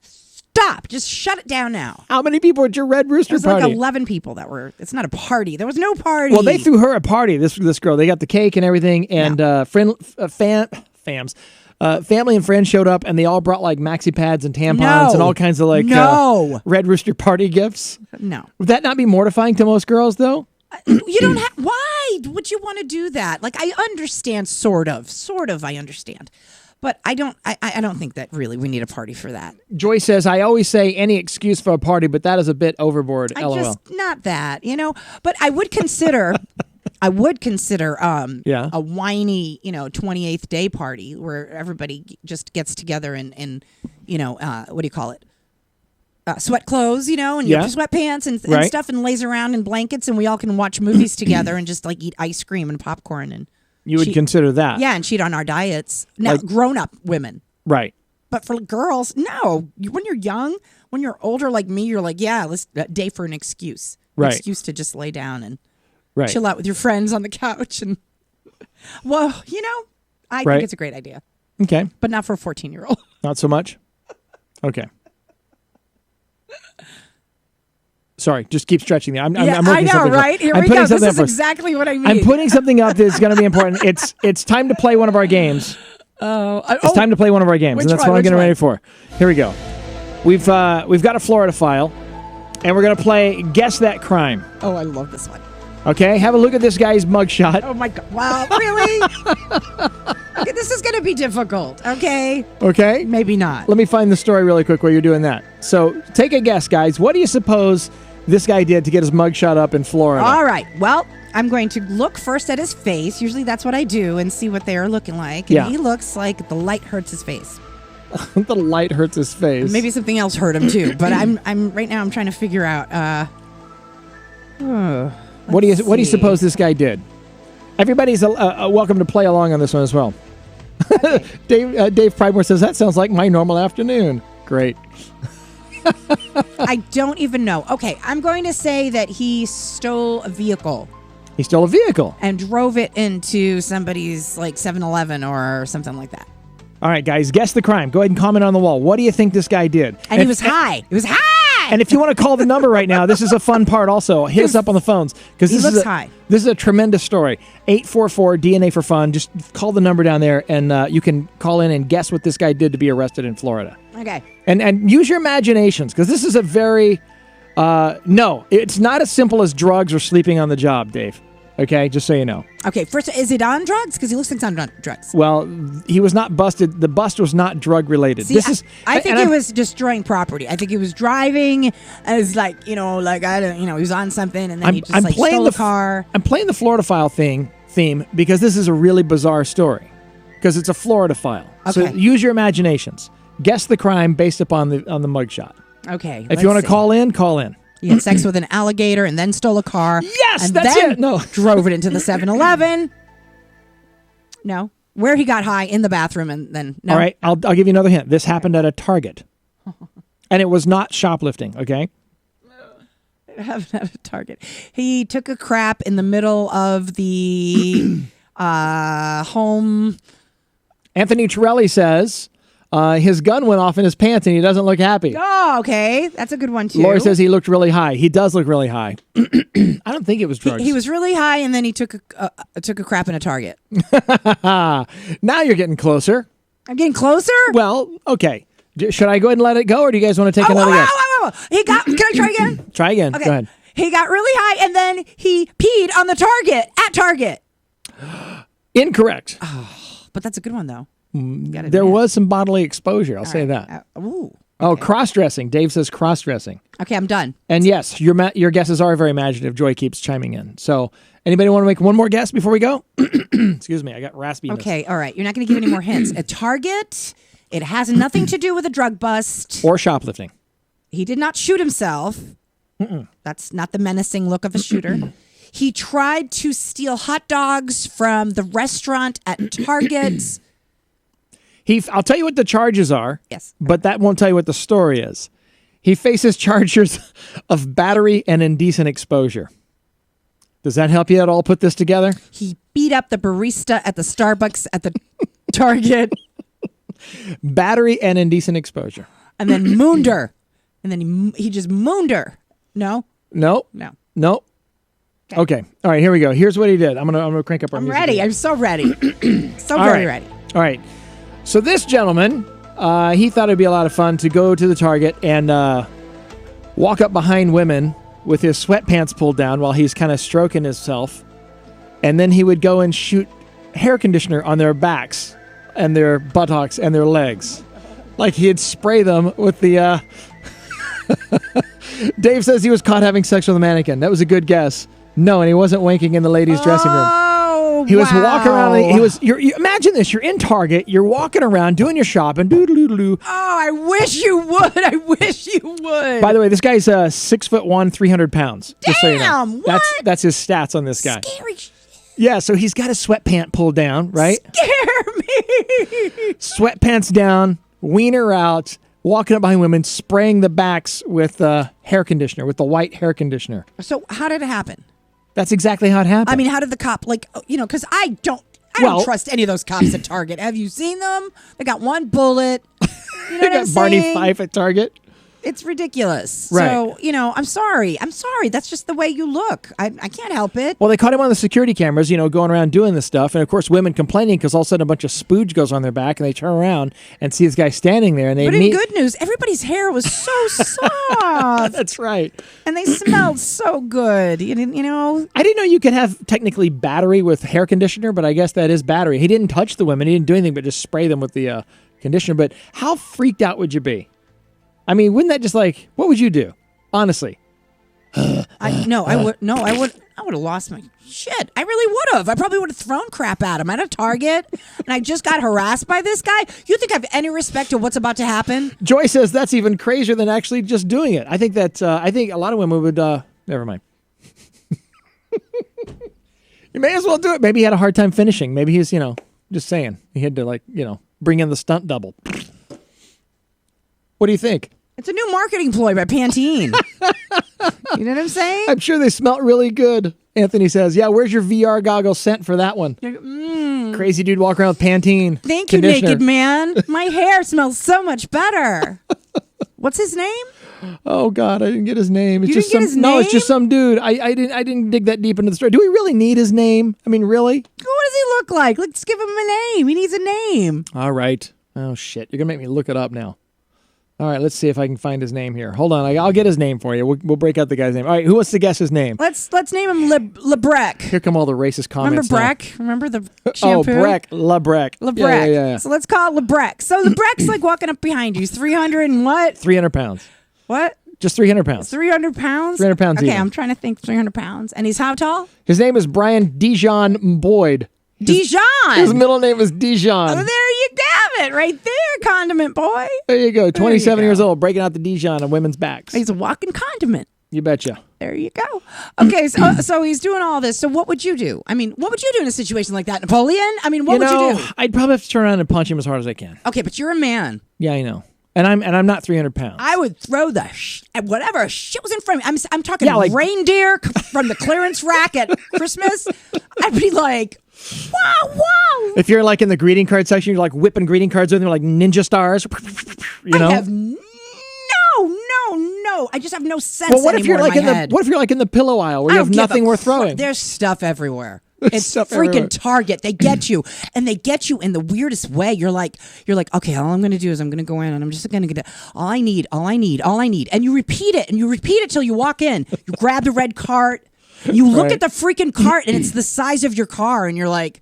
[SPEAKER 2] Stop. Just shut it down now.
[SPEAKER 1] How many people were at your red rooster party?
[SPEAKER 2] Like 11 people that were, it's not a party. There was no party.
[SPEAKER 1] Well, they threw her a party, this girl. They got the cake and everything, and family and friends showed up, and they all brought like maxi pads and tampons and all kinds of like red rooster party gifts.
[SPEAKER 2] No.
[SPEAKER 1] Would that not be mortifying to most girls, though?
[SPEAKER 2] You don't have. Why would you want to do that? Like, I understand, sort of. I understand, but I don't. I don't think that really we need a party for that.
[SPEAKER 1] Joy says, "I always say any excuse for a party, but that is a bit overboard." LOL.
[SPEAKER 2] Not that, But I would consider. a whiny, 28th day party where everybody just gets together and what do you call it? Sweat clothes, and your sweatpants and stuff, and lays around in blankets, and we all can watch movies together and just like eat ice cream and popcorn. And
[SPEAKER 1] you would consider that?
[SPEAKER 2] Yeah, and cheat on our diets. Now, grown-up women.
[SPEAKER 1] Right.
[SPEAKER 2] But for girls, no. When you're young, when you're older like me, you're like, yeah, let's day for an excuse. An excuse to just lay down and chill out with your friends on the couch. And well, I think it's a great idea.
[SPEAKER 1] Okay.
[SPEAKER 2] But not for a 14-year-old.
[SPEAKER 1] Not so much? Okay. Sorry, just keep stretching there. I'm
[SPEAKER 2] I know, right? Here we go. This is exactly what I mean.
[SPEAKER 1] I'm putting something up that's going to be important. It's time to play one of our games. It's time to play one of our games, and that's what I'm getting ready for. Here we go. We've got a Florida file, and we're going to play Guess That Crime.
[SPEAKER 2] Oh, I love this one.
[SPEAKER 1] Okay, have a look at this guy's mugshot.
[SPEAKER 2] Oh my God! Wow, really? Okay, this is going to be difficult. Okay.
[SPEAKER 1] Okay.
[SPEAKER 2] Maybe not.
[SPEAKER 1] Let me find the story really quick while you're doing that. So, take a guess, guys. What do you suppose this guy did to get his mugshot up in Florida?
[SPEAKER 2] All right. Well, I'm going to look first at his face. Usually, that's what I do, and see what they are looking like. And he looks like the light hurts his face.
[SPEAKER 1] The light hurts his face.
[SPEAKER 2] Maybe something else hurt him too. But I'm right now. I'm trying to figure out.
[SPEAKER 1] What do you suppose this guy did? Everybody's welcome to play along on this one as well. Okay. Dave Pridemore says, that sounds like my normal afternoon. Great.
[SPEAKER 2] I don't even know. Okay, I'm going to say that he stole a vehicle.
[SPEAKER 1] He stole a vehicle?
[SPEAKER 2] And drove it into somebody's like 7-Eleven or something like that.
[SPEAKER 1] All right, guys, guess the crime. Go ahead and comment on the wall. What do you think this guy did?
[SPEAKER 2] And he was high. He was high!
[SPEAKER 1] And if you want to call the number right now, this is a fun part also. Hit us up on the phones. Because this is a tremendous story. 844-DNA for fun. Just call the number down there, and you can call in and guess what this guy did to be arrested in Florida.
[SPEAKER 2] Okay.
[SPEAKER 1] And use your imaginations, because this is a very... no, it's not as simple as drugs or sleeping on the job, Dave. Okay, just so you know.
[SPEAKER 2] Okay, first, is it on drugs? Because he looks like it's on drugs.
[SPEAKER 1] Well, he was not busted. The bust was not drug related.
[SPEAKER 2] See, I think he was destroying property. I think he was driving as like, he was on something and then he just stole a car.
[SPEAKER 1] I'm playing the Florida file theme because this is a really bizarre story. Because it's a Florida file.
[SPEAKER 2] Okay.
[SPEAKER 1] So use your imaginations. Guess the crime based upon the mugshot.
[SPEAKER 2] Okay.
[SPEAKER 1] If you want to call in, call in.
[SPEAKER 2] He had sex with an alligator and then stole a car.
[SPEAKER 1] Yes,
[SPEAKER 2] and
[SPEAKER 1] that's
[SPEAKER 2] then
[SPEAKER 1] it. No.
[SPEAKER 2] Drove it into the 7-Eleven. No. Where he got high in the bathroom and then no.
[SPEAKER 1] All right, I'll give you another hint. This happened at a Target. And it was not shoplifting, okay?
[SPEAKER 2] It happened at a Target. He took a crap in the middle of the home.
[SPEAKER 1] Anthony Torelli says his gun went off in his pants and he doesn't look happy.
[SPEAKER 2] Oh, okay. That's a good one, too.
[SPEAKER 1] Lori says he looked really high. He does look really high. I don't think it was drugs.
[SPEAKER 2] He was really high and then he took a crap in a Target.
[SPEAKER 1] Now you're getting closer.
[SPEAKER 2] I'm getting closer?
[SPEAKER 1] Well, okay. Should I go ahead and let it go or do you guys want to take another guess?
[SPEAKER 2] Can I try again?
[SPEAKER 1] Try again.
[SPEAKER 2] Okay.
[SPEAKER 1] Go ahead.
[SPEAKER 2] He got really high and then he peed on the Target at Target.
[SPEAKER 1] Incorrect.
[SPEAKER 2] Oh, but that's a good one, though.
[SPEAKER 1] There was some bodily exposure. I'll say that.
[SPEAKER 2] Ooh. Okay.
[SPEAKER 1] Oh, cross-dressing. Dave says cross-dressing.
[SPEAKER 2] Okay, I'm done.
[SPEAKER 1] And yes, your guesses are very imaginative. Joy keeps chiming in. So Anybody want to make one more guess before we go? Excuse me, I got raspy.
[SPEAKER 2] Okay, all right. You're not going to give any more hints. A target. It has nothing to do with a drug bust.
[SPEAKER 1] Or shoplifting.
[SPEAKER 2] He did not shoot himself. That's not the menacing look of a shooter. He tried to steal hot dogs from the restaurant at Target.
[SPEAKER 1] I'll tell you what the charges are.
[SPEAKER 2] Yes.
[SPEAKER 1] But that won't tell you what the story is. He faces charges of battery and indecent exposure. Does that help you at all put this together?
[SPEAKER 2] He beat up the barista at the Starbucks at the Target.
[SPEAKER 1] Battery and indecent exposure.
[SPEAKER 2] And then mooned her. And then he just mooned her. No?
[SPEAKER 1] No.
[SPEAKER 2] No.
[SPEAKER 1] No. Okay. All right, here we go. Here's what he did. I'm gonna crank up our music.
[SPEAKER 2] Ready.
[SPEAKER 1] Again.
[SPEAKER 2] I'm so ready. So
[SPEAKER 1] All
[SPEAKER 2] very
[SPEAKER 1] right.
[SPEAKER 2] ready.
[SPEAKER 1] All right. So this gentleman, he thought it'd be a lot of fun to go to the Target and walk up behind women with his sweatpants pulled down while he's kind of stroking himself. And then he would go and shoot hair conditioner on their backs and their buttocks and their legs. Like he'd spray them with the... Dave says he was caught having sex with a mannequin. That was a good guess. No, and he wasn't wanking in the ladies' dressing room.
[SPEAKER 2] Oh,
[SPEAKER 1] He was walking around. Imagine this. You're in Target. You're walking around doing your shopping. Doo-doo-doo-doo.
[SPEAKER 2] Oh, I wish you would. I wish you would.
[SPEAKER 1] By the way, this guy's 6'1", 300 pounds. Just so you know.
[SPEAKER 2] Damn, what?
[SPEAKER 1] That's his stats on this guy.
[SPEAKER 2] Scary shit.
[SPEAKER 1] Yeah, so he's got his sweatpant pulled down, right?
[SPEAKER 2] Scare me.
[SPEAKER 1] Sweatpants down, wiener out, walking up behind women, spraying the backs with hair conditioner, with the white hair conditioner.
[SPEAKER 2] So how did it happen?
[SPEAKER 1] That's exactly how it happened.
[SPEAKER 2] I mean, how did the cop, because I don't trust any of those cops at Target. Have you seen them? They got one bullet. You know
[SPEAKER 1] they
[SPEAKER 2] what I'm
[SPEAKER 1] got Barney
[SPEAKER 2] saying?
[SPEAKER 1] Fife at Target.
[SPEAKER 2] It's ridiculous.
[SPEAKER 1] Right.
[SPEAKER 2] So, I'm sorry. That's just the way you look. I can't help it.
[SPEAKER 1] Well, they caught him on the security cameras, going around doing this stuff. And, of course, women complaining because all of a sudden a bunch of spooge goes on their back and they turn around and see this guy standing there. And they
[SPEAKER 2] But in good news, everybody's hair was so soft.
[SPEAKER 1] That's right.
[SPEAKER 2] And they smelled so good.
[SPEAKER 1] I didn't know you could have technically battery with hair conditioner, but I guess that is battery. He didn't touch the women. He didn't do anything but just spray them with the conditioner. But how freaked out would you be? I mean, wouldn't that just what would you do? Honestly.
[SPEAKER 2] I would have lost my shit. I really would have. I probably would have thrown crap at him at a Target, and I just got harassed by this guy. You think I have any respect to what's about to happen?
[SPEAKER 1] Joy says that's even crazier than actually just doing it. I think I think a lot of women would, never mind. You may as well do it. Maybe he had a hard time finishing. Maybe he's, just saying. He had to bring in the stunt double. What do you think?
[SPEAKER 2] It's a new marketing ploy by Pantene. You know what I'm saying?
[SPEAKER 1] I'm sure they smell really good. Anthony says, yeah, where's your VR goggle scent for that one? Crazy dude walk around with Pantene.
[SPEAKER 2] Thank you, naked man. My hair smells so much better. What's his name?
[SPEAKER 1] Oh God, I didn't get his name. It's
[SPEAKER 2] You
[SPEAKER 1] just
[SPEAKER 2] didn't get his
[SPEAKER 1] No, it's
[SPEAKER 2] name?
[SPEAKER 1] just some dude. I didn't dig that deep into the story. Do we really need his name? I mean, really?
[SPEAKER 2] What does he look like? Let's give him a name. He needs a name.
[SPEAKER 1] All right. Oh shit, you're gonna make me look it up now. All right, let's see if I can find his name here. Hold on, I'll get his name for you. We'll break out the guy's name. All right, who wants to guess his name?
[SPEAKER 2] Let's name him Lebrec.
[SPEAKER 1] Here come all the racist comments.
[SPEAKER 2] Remember
[SPEAKER 1] now.
[SPEAKER 2] Breck? Remember the shampoo?
[SPEAKER 1] Oh, Breck, Lebrec.
[SPEAKER 2] Lebrec.
[SPEAKER 1] Yeah.
[SPEAKER 2] So let's call it Lebrec. So Lebrec's walking up behind you. He's 300 and what?
[SPEAKER 1] 300 pounds.
[SPEAKER 2] What?
[SPEAKER 1] Just 300 pounds.
[SPEAKER 2] 300 pounds?
[SPEAKER 1] 300 pounds
[SPEAKER 2] Okay,
[SPEAKER 1] even.
[SPEAKER 2] I'm trying to think 300 pounds. And he's how tall?
[SPEAKER 1] His name is Brian Dijon Boyd.
[SPEAKER 2] Dijon.
[SPEAKER 1] His middle name is Dijon.
[SPEAKER 2] Oh, there you have it, right there, condiment boy.
[SPEAKER 1] There you go. 27
[SPEAKER 2] go.
[SPEAKER 1] years old, breaking out the Dijon on women's backs.
[SPEAKER 2] He's a walking condiment.
[SPEAKER 1] You betcha.
[SPEAKER 2] There you go. Okay, so he's doing all this. So what would you do? I mean, what would you do in a situation like that, Napoleon? I mean, what would you do?
[SPEAKER 1] I'd probably have to turn around and punch him as hard as I can.
[SPEAKER 2] Okay, but you're a man.
[SPEAKER 1] Yeah, I know. And I'm not 300 pounds.
[SPEAKER 2] I would throw the whatever shit was in front of me. I'm talking
[SPEAKER 1] Yeah,
[SPEAKER 2] reindeer from the clearance rack at Christmas. I'd be like, wow.
[SPEAKER 1] If you're in the greeting card section, you're whipping greeting cards with them like ninja stars. You know?
[SPEAKER 2] I have no. I just have no sense
[SPEAKER 1] Well, what if you're
[SPEAKER 2] anymore in my head.
[SPEAKER 1] what if you're in the pillow aisle where you
[SPEAKER 2] I
[SPEAKER 1] have
[SPEAKER 2] don't give
[SPEAKER 1] nothing
[SPEAKER 2] a
[SPEAKER 1] worth throwing?
[SPEAKER 2] There's stuff everywhere. It's
[SPEAKER 1] stuff
[SPEAKER 2] freaking
[SPEAKER 1] everywhere.
[SPEAKER 2] Target. They get you, and they get you in the weirdest way. You're like, okay, all I'm going to do is I'm going to go in, and I'm just going to get all I need, and you repeat it till you walk in. You grab the red cart, you look
[SPEAKER 1] Right.
[SPEAKER 2] at the freaking cart, and it's the size of your car, and you're like,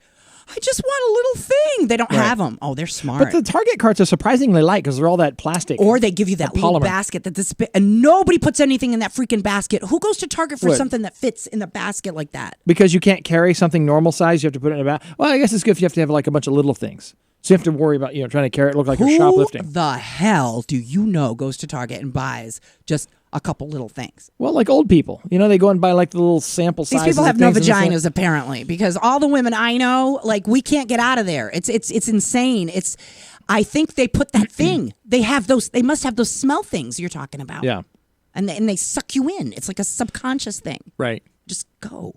[SPEAKER 2] I just want a little thing. They don't
[SPEAKER 1] Right.
[SPEAKER 2] have them. Oh, they're smart.
[SPEAKER 1] But the Target carts are surprisingly light because they're all that plastic.
[SPEAKER 2] Or they give you that little
[SPEAKER 1] polymer.
[SPEAKER 2] basket and nobody puts anything in that freaking basket. Who goes to Target for
[SPEAKER 1] What?
[SPEAKER 2] something that fits in the basket like that?
[SPEAKER 1] Because you can't carry something normal size, you have to put it in a bag. Well, I guess it's good if you have to have like a bunch of little things. So you have to worry about, trying to carry it, look like you're shoplifting.
[SPEAKER 2] Who the hell do you know goes to Target and buys just a couple little things?
[SPEAKER 1] Well, like old people. They go and buy like the little sample
[SPEAKER 2] These
[SPEAKER 1] sizes.
[SPEAKER 2] people have
[SPEAKER 1] of
[SPEAKER 2] no
[SPEAKER 1] things and this
[SPEAKER 2] vaginas apparently, because all the women I know, like, we can't get out of there. It's insane. I think they put that thing. They must have those smell things you're talking about.
[SPEAKER 1] Yeah.
[SPEAKER 2] And they suck you in. It's like a subconscious thing.
[SPEAKER 1] Right.
[SPEAKER 2] Just go.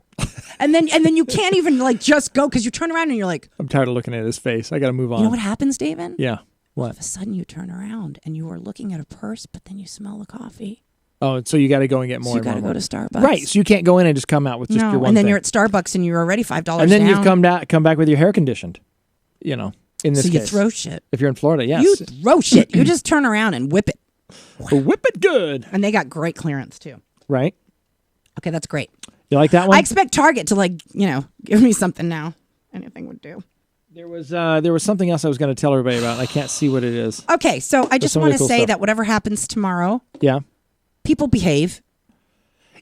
[SPEAKER 2] and then you can't even like just go, because you turn around and you're like,
[SPEAKER 1] I'm tired of looking at his face. I got to move on.
[SPEAKER 2] you know what happens, Davin?
[SPEAKER 1] Yeah.
[SPEAKER 2] All of
[SPEAKER 1] What?
[SPEAKER 2] a sudden you turn around and you are looking at a purse, but then you smell the coffee.
[SPEAKER 1] Oh, so you got to go and get more
[SPEAKER 2] So you
[SPEAKER 1] and
[SPEAKER 2] got to
[SPEAKER 1] more.
[SPEAKER 2] go to Starbucks.
[SPEAKER 1] Right. So you can't go in and just come out with just your one
[SPEAKER 2] and then
[SPEAKER 1] thing.
[SPEAKER 2] you're at Starbucks and you're already $5
[SPEAKER 1] and then
[SPEAKER 2] down.
[SPEAKER 1] you've come back with your hair conditioned. In this
[SPEAKER 2] so you
[SPEAKER 1] case.
[SPEAKER 2] throw shit.
[SPEAKER 1] If you're in Florida, yes.
[SPEAKER 2] You throw shit. You just turn around and whip it.
[SPEAKER 1] Whip it good.
[SPEAKER 2] And they got great clearance too.
[SPEAKER 1] Right.
[SPEAKER 2] Okay, that's great.
[SPEAKER 1] You like that one?
[SPEAKER 2] I expect Target to give me something now. Anything would do.
[SPEAKER 1] There was something else I was going to tell everybody about, and I can't see what it is.
[SPEAKER 2] Okay, so I just
[SPEAKER 1] some
[SPEAKER 2] want
[SPEAKER 1] really
[SPEAKER 2] to
[SPEAKER 1] cool
[SPEAKER 2] say
[SPEAKER 1] stuff.
[SPEAKER 2] that whatever happens tomorrow,
[SPEAKER 1] Yeah.
[SPEAKER 2] people behave.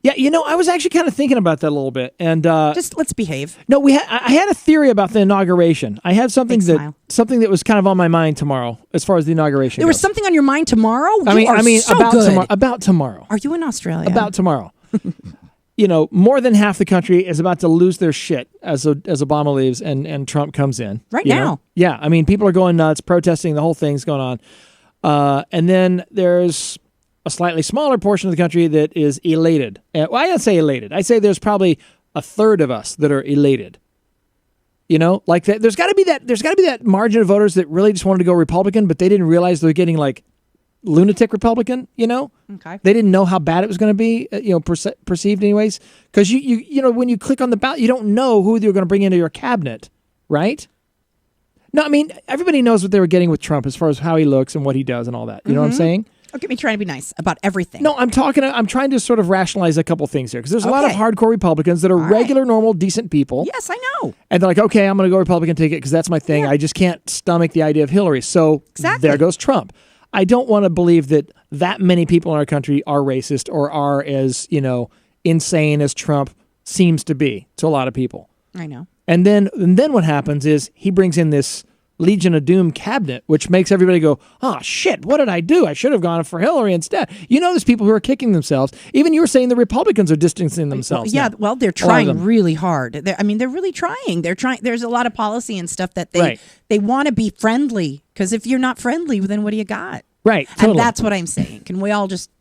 [SPEAKER 1] Yeah, I was actually kind of thinking about that a little bit, and
[SPEAKER 2] Just let's behave.
[SPEAKER 1] no, I had a theory about the inauguration. I had something
[SPEAKER 2] Big smile.
[SPEAKER 1] that was kind of on my mind tomorrow as far as the inauguration.
[SPEAKER 2] There was
[SPEAKER 1] goes.
[SPEAKER 2] something on your mind tomorrow?
[SPEAKER 1] I mean,
[SPEAKER 2] so
[SPEAKER 1] about
[SPEAKER 2] good.
[SPEAKER 1] about tomorrow.
[SPEAKER 2] Are you in Australia?
[SPEAKER 1] About tomorrow. More than half the country is about to lose their shit as Obama leaves and Trump comes in.
[SPEAKER 2] Right
[SPEAKER 1] you know?
[SPEAKER 2] now.
[SPEAKER 1] Yeah, I mean, people are going nuts, protesting, the whole thing's going on. And then there's a slightly smaller portion of the country that is elated. Well, I don't say elated. I say there's probably a third of us that are elated. Like that. There's got to be that margin of voters that really just wanted to go Republican, but they didn't realize they were getting like lunatic Republican.
[SPEAKER 2] Okay.
[SPEAKER 1] They didn't know how bad it was going to be. Perceived anyways. Because you when you click on the ballot, you don't know who you're going to bring into your cabinet, right? No, I mean everybody knows what they were getting with Trump as far as how he looks and what he does and all that. You know what I'm saying?
[SPEAKER 2] Look at me trying to be nice about everything.
[SPEAKER 1] No, I'm trying to sort of rationalize a couple things here because there's a lot of
[SPEAKER 2] Okay.
[SPEAKER 1] hardcore Republicans that are
[SPEAKER 2] right.
[SPEAKER 1] regular, normal, decent people.
[SPEAKER 2] Yes, I know.
[SPEAKER 1] And they're like, okay, I'm going to go Republican ticket because that's my thing.
[SPEAKER 2] Yeah.
[SPEAKER 1] I just can't stomach the idea of Hillary. So
[SPEAKER 2] Exactly.
[SPEAKER 1] there goes Trump. I don't want to believe that many people in our country are racist or are as, insane as Trump seems to be to a lot of people.
[SPEAKER 2] I know.
[SPEAKER 1] And then what happens is he brings in this Legion of Doom cabinet, which makes everybody go, oh, shit, what did I do? I should have gone for Hillary instead. There's people who are kicking themselves. Even you were saying the Republicans are distancing themselves.
[SPEAKER 2] Yeah,
[SPEAKER 1] now.
[SPEAKER 2] well, they're
[SPEAKER 1] A lot of
[SPEAKER 2] trying
[SPEAKER 1] them.
[SPEAKER 2] really hard. They're really trying. They're trying. There's a lot of policy and stuff that
[SPEAKER 1] Right.
[SPEAKER 2] they want to be friendly, because if you're not friendly, then what do you got?
[SPEAKER 1] Right, totally.
[SPEAKER 2] And that's what I'm saying. Can we all just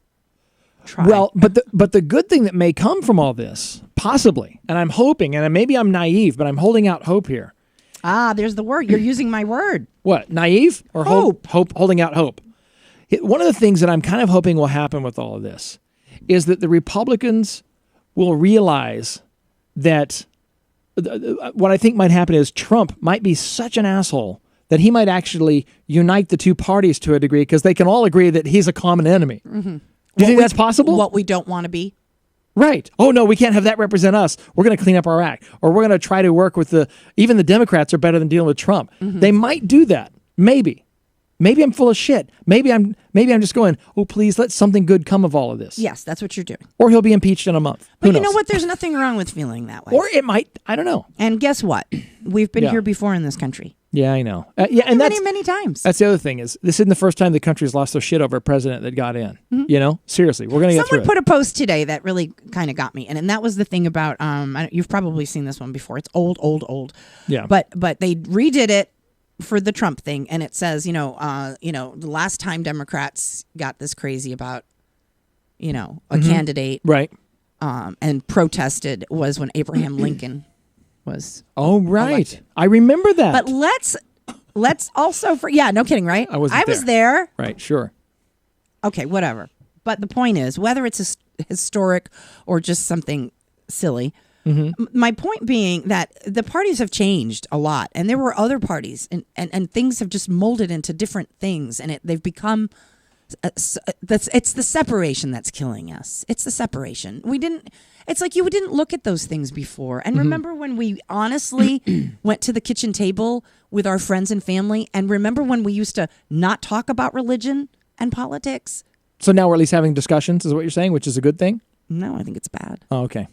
[SPEAKER 2] try?
[SPEAKER 1] Well, but the good thing that may come from all this, possibly, and I'm hoping, and maybe I'm naive, but I'm holding out hope here.
[SPEAKER 2] There's the word. You're using my word.
[SPEAKER 1] What, naive or
[SPEAKER 2] Hope.
[SPEAKER 1] holding out hope? One of the things that I'm kind of hoping will happen with all of this is that the Republicans will realize that what I think might happen is Trump might be such an asshole that he might actually unite the two parties to a degree because they can all agree that he's a common enemy. Mm-hmm. Do you think that's possible?
[SPEAKER 2] What we don't want to be.
[SPEAKER 1] Right. Oh, no, we can't have that represent us. We're going to clean up our act. Or we're going to try to work with even the Democrats are better than dealing with Trump. Mm-hmm. They might do that. Maybe. Maybe I'm full of shit. Maybe I'm just going, oh, please, let something good come of all of this.
[SPEAKER 2] Yes, that's what you're doing.
[SPEAKER 1] Or he'll be impeached in a month.
[SPEAKER 2] But
[SPEAKER 1] Who
[SPEAKER 2] you
[SPEAKER 1] knows?
[SPEAKER 2] know what? There's nothing wrong with feeling that way.
[SPEAKER 1] Or it might. I don't know.
[SPEAKER 2] And guess what? We've been
[SPEAKER 1] Yeah.
[SPEAKER 2] here before in this country.
[SPEAKER 1] Yeah, I know. And
[SPEAKER 2] many, many times.
[SPEAKER 1] That's the other thing is this isn't the first time the country's lost their shit over a president that got in. Mm-hmm. Seriously, we're going to get through
[SPEAKER 2] Someone put a post today that really kind of got me, and that was the thing about you've probably seen this one before. It's old.
[SPEAKER 1] Yeah.
[SPEAKER 2] But they redid it for the Trump thing, and it says, the last time Democrats got this crazy about, a candidate,
[SPEAKER 1] Right.
[SPEAKER 2] and protested was when Abraham Lincoln was.
[SPEAKER 1] Oh, right.
[SPEAKER 2] elected.
[SPEAKER 1] I remember that.
[SPEAKER 2] But let's also no kidding, right?
[SPEAKER 1] I wasn't
[SPEAKER 2] was there.
[SPEAKER 1] Right, sure.
[SPEAKER 2] Okay, whatever. But the point is, whether it's historic or just something silly, my point being that the parties have changed a lot, and there were other parties, and things have just molded into different things, and they've become it's the separation that's killing us. It's the separation. It's like you didn't look at those things before. And remember when we honestly went to the kitchen table with our friends and family, and remember when we used to not talk about religion and politics?
[SPEAKER 1] So now we're at least having discussions, is what you're saying, which is a good thing?
[SPEAKER 2] No, I think it's bad.
[SPEAKER 1] Oh, okay.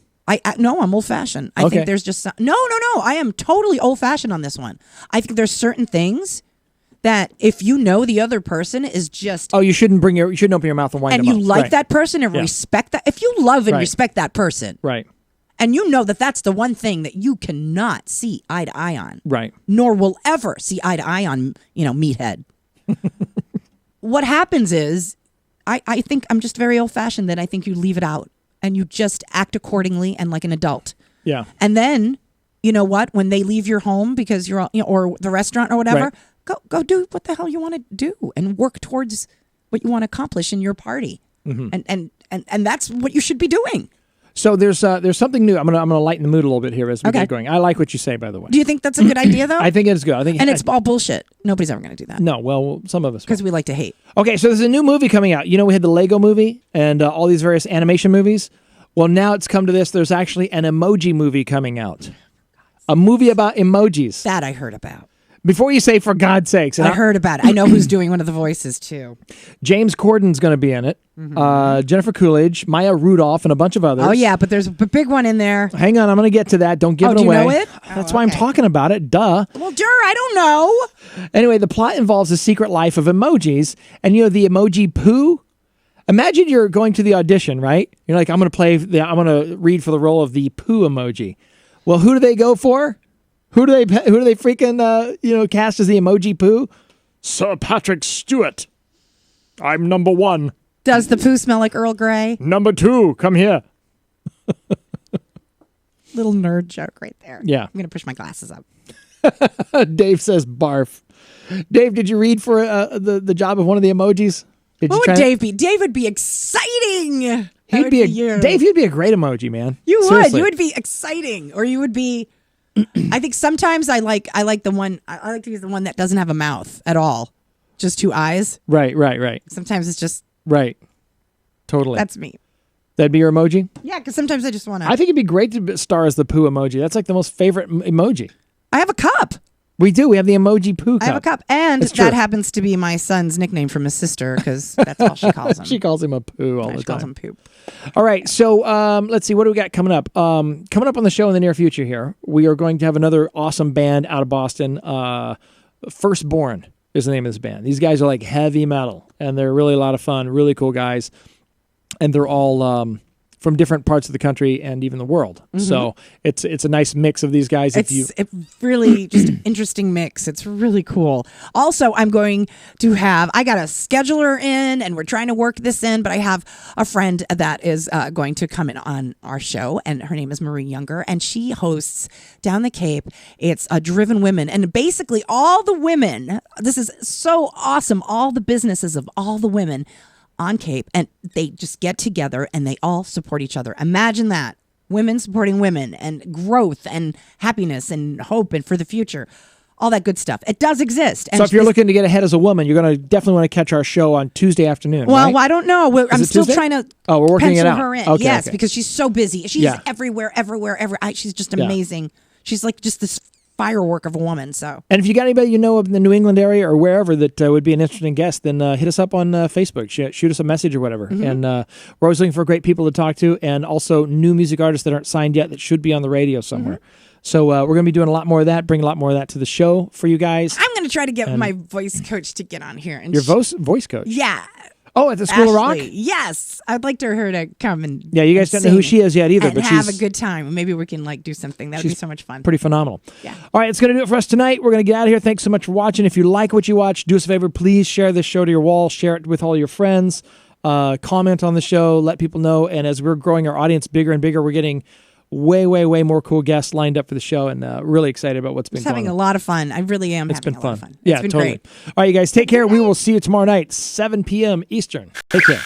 [SPEAKER 2] No, I'm old-fashioned. I think there's just no. I am totally old-fashioned on this one. I think there's certain things that if you know the other person is just
[SPEAKER 1] you shouldn't open your mouth and wind
[SPEAKER 2] and
[SPEAKER 1] them
[SPEAKER 2] you
[SPEAKER 1] up.
[SPEAKER 2] like
[SPEAKER 1] Right.
[SPEAKER 2] that person and respect that. If you love and
[SPEAKER 1] Right.
[SPEAKER 2] respect that person,
[SPEAKER 1] Right.
[SPEAKER 2] and you know that that's the one thing that you cannot see eye to eye on,
[SPEAKER 1] Right.
[SPEAKER 2] nor will ever see eye to eye on, meathead. What happens is, I think I'm just very old-fashioned that I think you leave it out and you just act accordingly and like an adult.
[SPEAKER 1] Yeah.
[SPEAKER 2] And then, you know what? When they leave your home because you're, or the restaurant or whatever,
[SPEAKER 1] Right.
[SPEAKER 2] go do what the hell you want to do and work towards what you want to accomplish in your party. And that's what you should be doing.
[SPEAKER 1] So there's something new. I'm gonna lighten the mood a little bit here as we
[SPEAKER 2] Okay.
[SPEAKER 1] get going. I like what you say, by the way.
[SPEAKER 2] Do you think that's a good idea, though?
[SPEAKER 1] I think it is good.
[SPEAKER 2] and it's all bullshit. Nobody's ever going to do that.
[SPEAKER 1] no. Well, some of us.
[SPEAKER 2] Because we like to hate.
[SPEAKER 1] Okay, so there's a new movie coming out. We had the Lego movie and all these various animation movies. Well, now it's come to this. There's actually an emoji movie coming out. A movie about emojis.
[SPEAKER 2] That I heard about.
[SPEAKER 1] Before you say, for God's sakes.
[SPEAKER 2] I heard about it. I know who's doing one of the voices, too.
[SPEAKER 1] James Corden's going to be in it. Jennifer Coolidge, Maya Rudolph, and a bunch of others.
[SPEAKER 2] Oh, yeah, but there's a big one in there.
[SPEAKER 1] Hang on, I'm going to get to that. Don't give it
[SPEAKER 2] do
[SPEAKER 1] away.
[SPEAKER 2] you know it?
[SPEAKER 1] That's
[SPEAKER 2] Oh,
[SPEAKER 1] why I'm
[SPEAKER 2] okay.
[SPEAKER 1] talking about it. Duh.
[SPEAKER 2] Well, I don't know.
[SPEAKER 1] Anyway, the plot involves the secret life of emojis, and the emoji poo. Imagine you're going to the audition, right? You're like, I'm going to read for the role of the poo emoji. Well, who do they go for? Who do they freaking cast as the emoji poo? Sir Patrick Stewart. I'm number 1.
[SPEAKER 2] Does the poo smell like Earl Grey?
[SPEAKER 1] Number 2, come here.
[SPEAKER 2] Little nerd joke right there.
[SPEAKER 1] Yeah.
[SPEAKER 2] I'm going to push my glasses up.
[SPEAKER 1] Dave says barf. Dave, did you read for the job of one of the emojis?
[SPEAKER 2] What would Dave be? Dave would be exciting.
[SPEAKER 1] You'd be a great emoji, man.
[SPEAKER 2] You
[SPEAKER 1] Seriously.
[SPEAKER 2] would. You would be exciting. Or you would be... I think sometimes I like the one... I like to use the one that doesn't have a mouth at all. Just 2 eyes.
[SPEAKER 1] Right.
[SPEAKER 2] Sometimes it's just...
[SPEAKER 1] Right. Totally.
[SPEAKER 2] That's me.
[SPEAKER 1] That'd be your emoji?
[SPEAKER 2] Yeah, because sometimes I just want to...
[SPEAKER 1] I think it'd be great to star as the poo emoji. That's like the most favorite emoji.
[SPEAKER 2] I have a cup.
[SPEAKER 1] We do. We have the emoji poo cup.
[SPEAKER 2] I have a cup. And
[SPEAKER 1] It's true.
[SPEAKER 2] that happens to be my son's nickname from his sister because that's all she calls him.
[SPEAKER 1] She calls him a poo all the
[SPEAKER 2] She calls
[SPEAKER 1] time.
[SPEAKER 2] him poop.
[SPEAKER 1] All right. So let's see. What do we got coming up? Coming up on the show in the near future here, we are going to have another awesome band out of Boston. Firstborn is the name of this band. These guys are like heavy metal, and they're really a lot of fun, really cool guys. And they're all from different parts of the country and even the world. So it's a nice mix of these guys.
[SPEAKER 2] It's really just an interesting mix. It's really cool. Also, I'm going to I got a scheduler in and we're trying to work this in, but I have a friend that is going to come in on our show, and her name is Marie Younger, and she hosts Down the Cape. It's Driven Women, and basically all the women, this is so awesome, all the businesses of all the women on Cape, and they just get together and they all support each other. Imagine that. Women supporting women, and growth and happiness and hope and for the future. All that good stuff. It does exist. And
[SPEAKER 1] so if you're looking to get ahead as a woman, you're going to definitely want to catch our show on Tuesday afternoon.
[SPEAKER 2] Well,
[SPEAKER 1] right?
[SPEAKER 2] I don't know. I'm
[SPEAKER 1] it
[SPEAKER 2] still
[SPEAKER 1] Tuesday?
[SPEAKER 2] trying to
[SPEAKER 1] we're working it
[SPEAKER 2] pencil
[SPEAKER 1] out.
[SPEAKER 2] her in.
[SPEAKER 1] Okay,
[SPEAKER 2] yes,
[SPEAKER 1] okay.
[SPEAKER 2] because she's so busy. She's
[SPEAKER 1] Yeah.
[SPEAKER 2] everywhere. She's just
[SPEAKER 1] Yeah.
[SPEAKER 2] amazing. She's like just this firework of a woman. So,
[SPEAKER 1] And if you got anybody you know in the New England area or wherever that would be an interesting guest, then hit us up on Facebook. Shoot us a message or whatever. And we're always looking for great people to talk to, and also new music artists that aren't signed yet that should be on the radio somewhere. So we're going to be doing a lot more of that, bring a lot more of that to the show for you guys.
[SPEAKER 2] I'm going to try to get my voice coach to get on here. And
[SPEAKER 1] Your voice coach?
[SPEAKER 2] Yeah.
[SPEAKER 1] Oh, at the School of Rock?
[SPEAKER 2] Ashley, yes. I'd like her to come and
[SPEAKER 1] Yeah, you guys don't know who she is yet either,
[SPEAKER 2] and
[SPEAKER 1] but
[SPEAKER 2] have
[SPEAKER 1] she's
[SPEAKER 2] a good time. Maybe we can do something. That would be so much fun.
[SPEAKER 1] pretty phenomenal.
[SPEAKER 2] Yeah.
[SPEAKER 1] All right, it's going to do it for us tonight. We're going to get out of here. Thanks so much for watching. If you like what you watch, do us a favor. Please share this show to your wall. Share it with all your friends. Comment on the show. Let people know. And as we're growing our audience bigger and bigger, we're getting way more cool guests lined up for the show, and really excited about what's been
[SPEAKER 2] Just
[SPEAKER 1] going
[SPEAKER 2] having
[SPEAKER 1] on.
[SPEAKER 2] a lot of fun. I really am
[SPEAKER 1] It's
[SPEAKER 2] having
[SPEAKER 1] been
[SPEAKER 2] a lot of
[SPEAKER 1] fun.
[SPEAKER 2] fun.
[SPEAKER 1] Yeah,
[SPEAKER 2] It's been
[SPEAKER 1] totally.
[SPEAKER 2] great.
[SPEAKER 1] All right, you guys, take care. We will see you tomorrow night, 7 p.m. Eastern. Take care.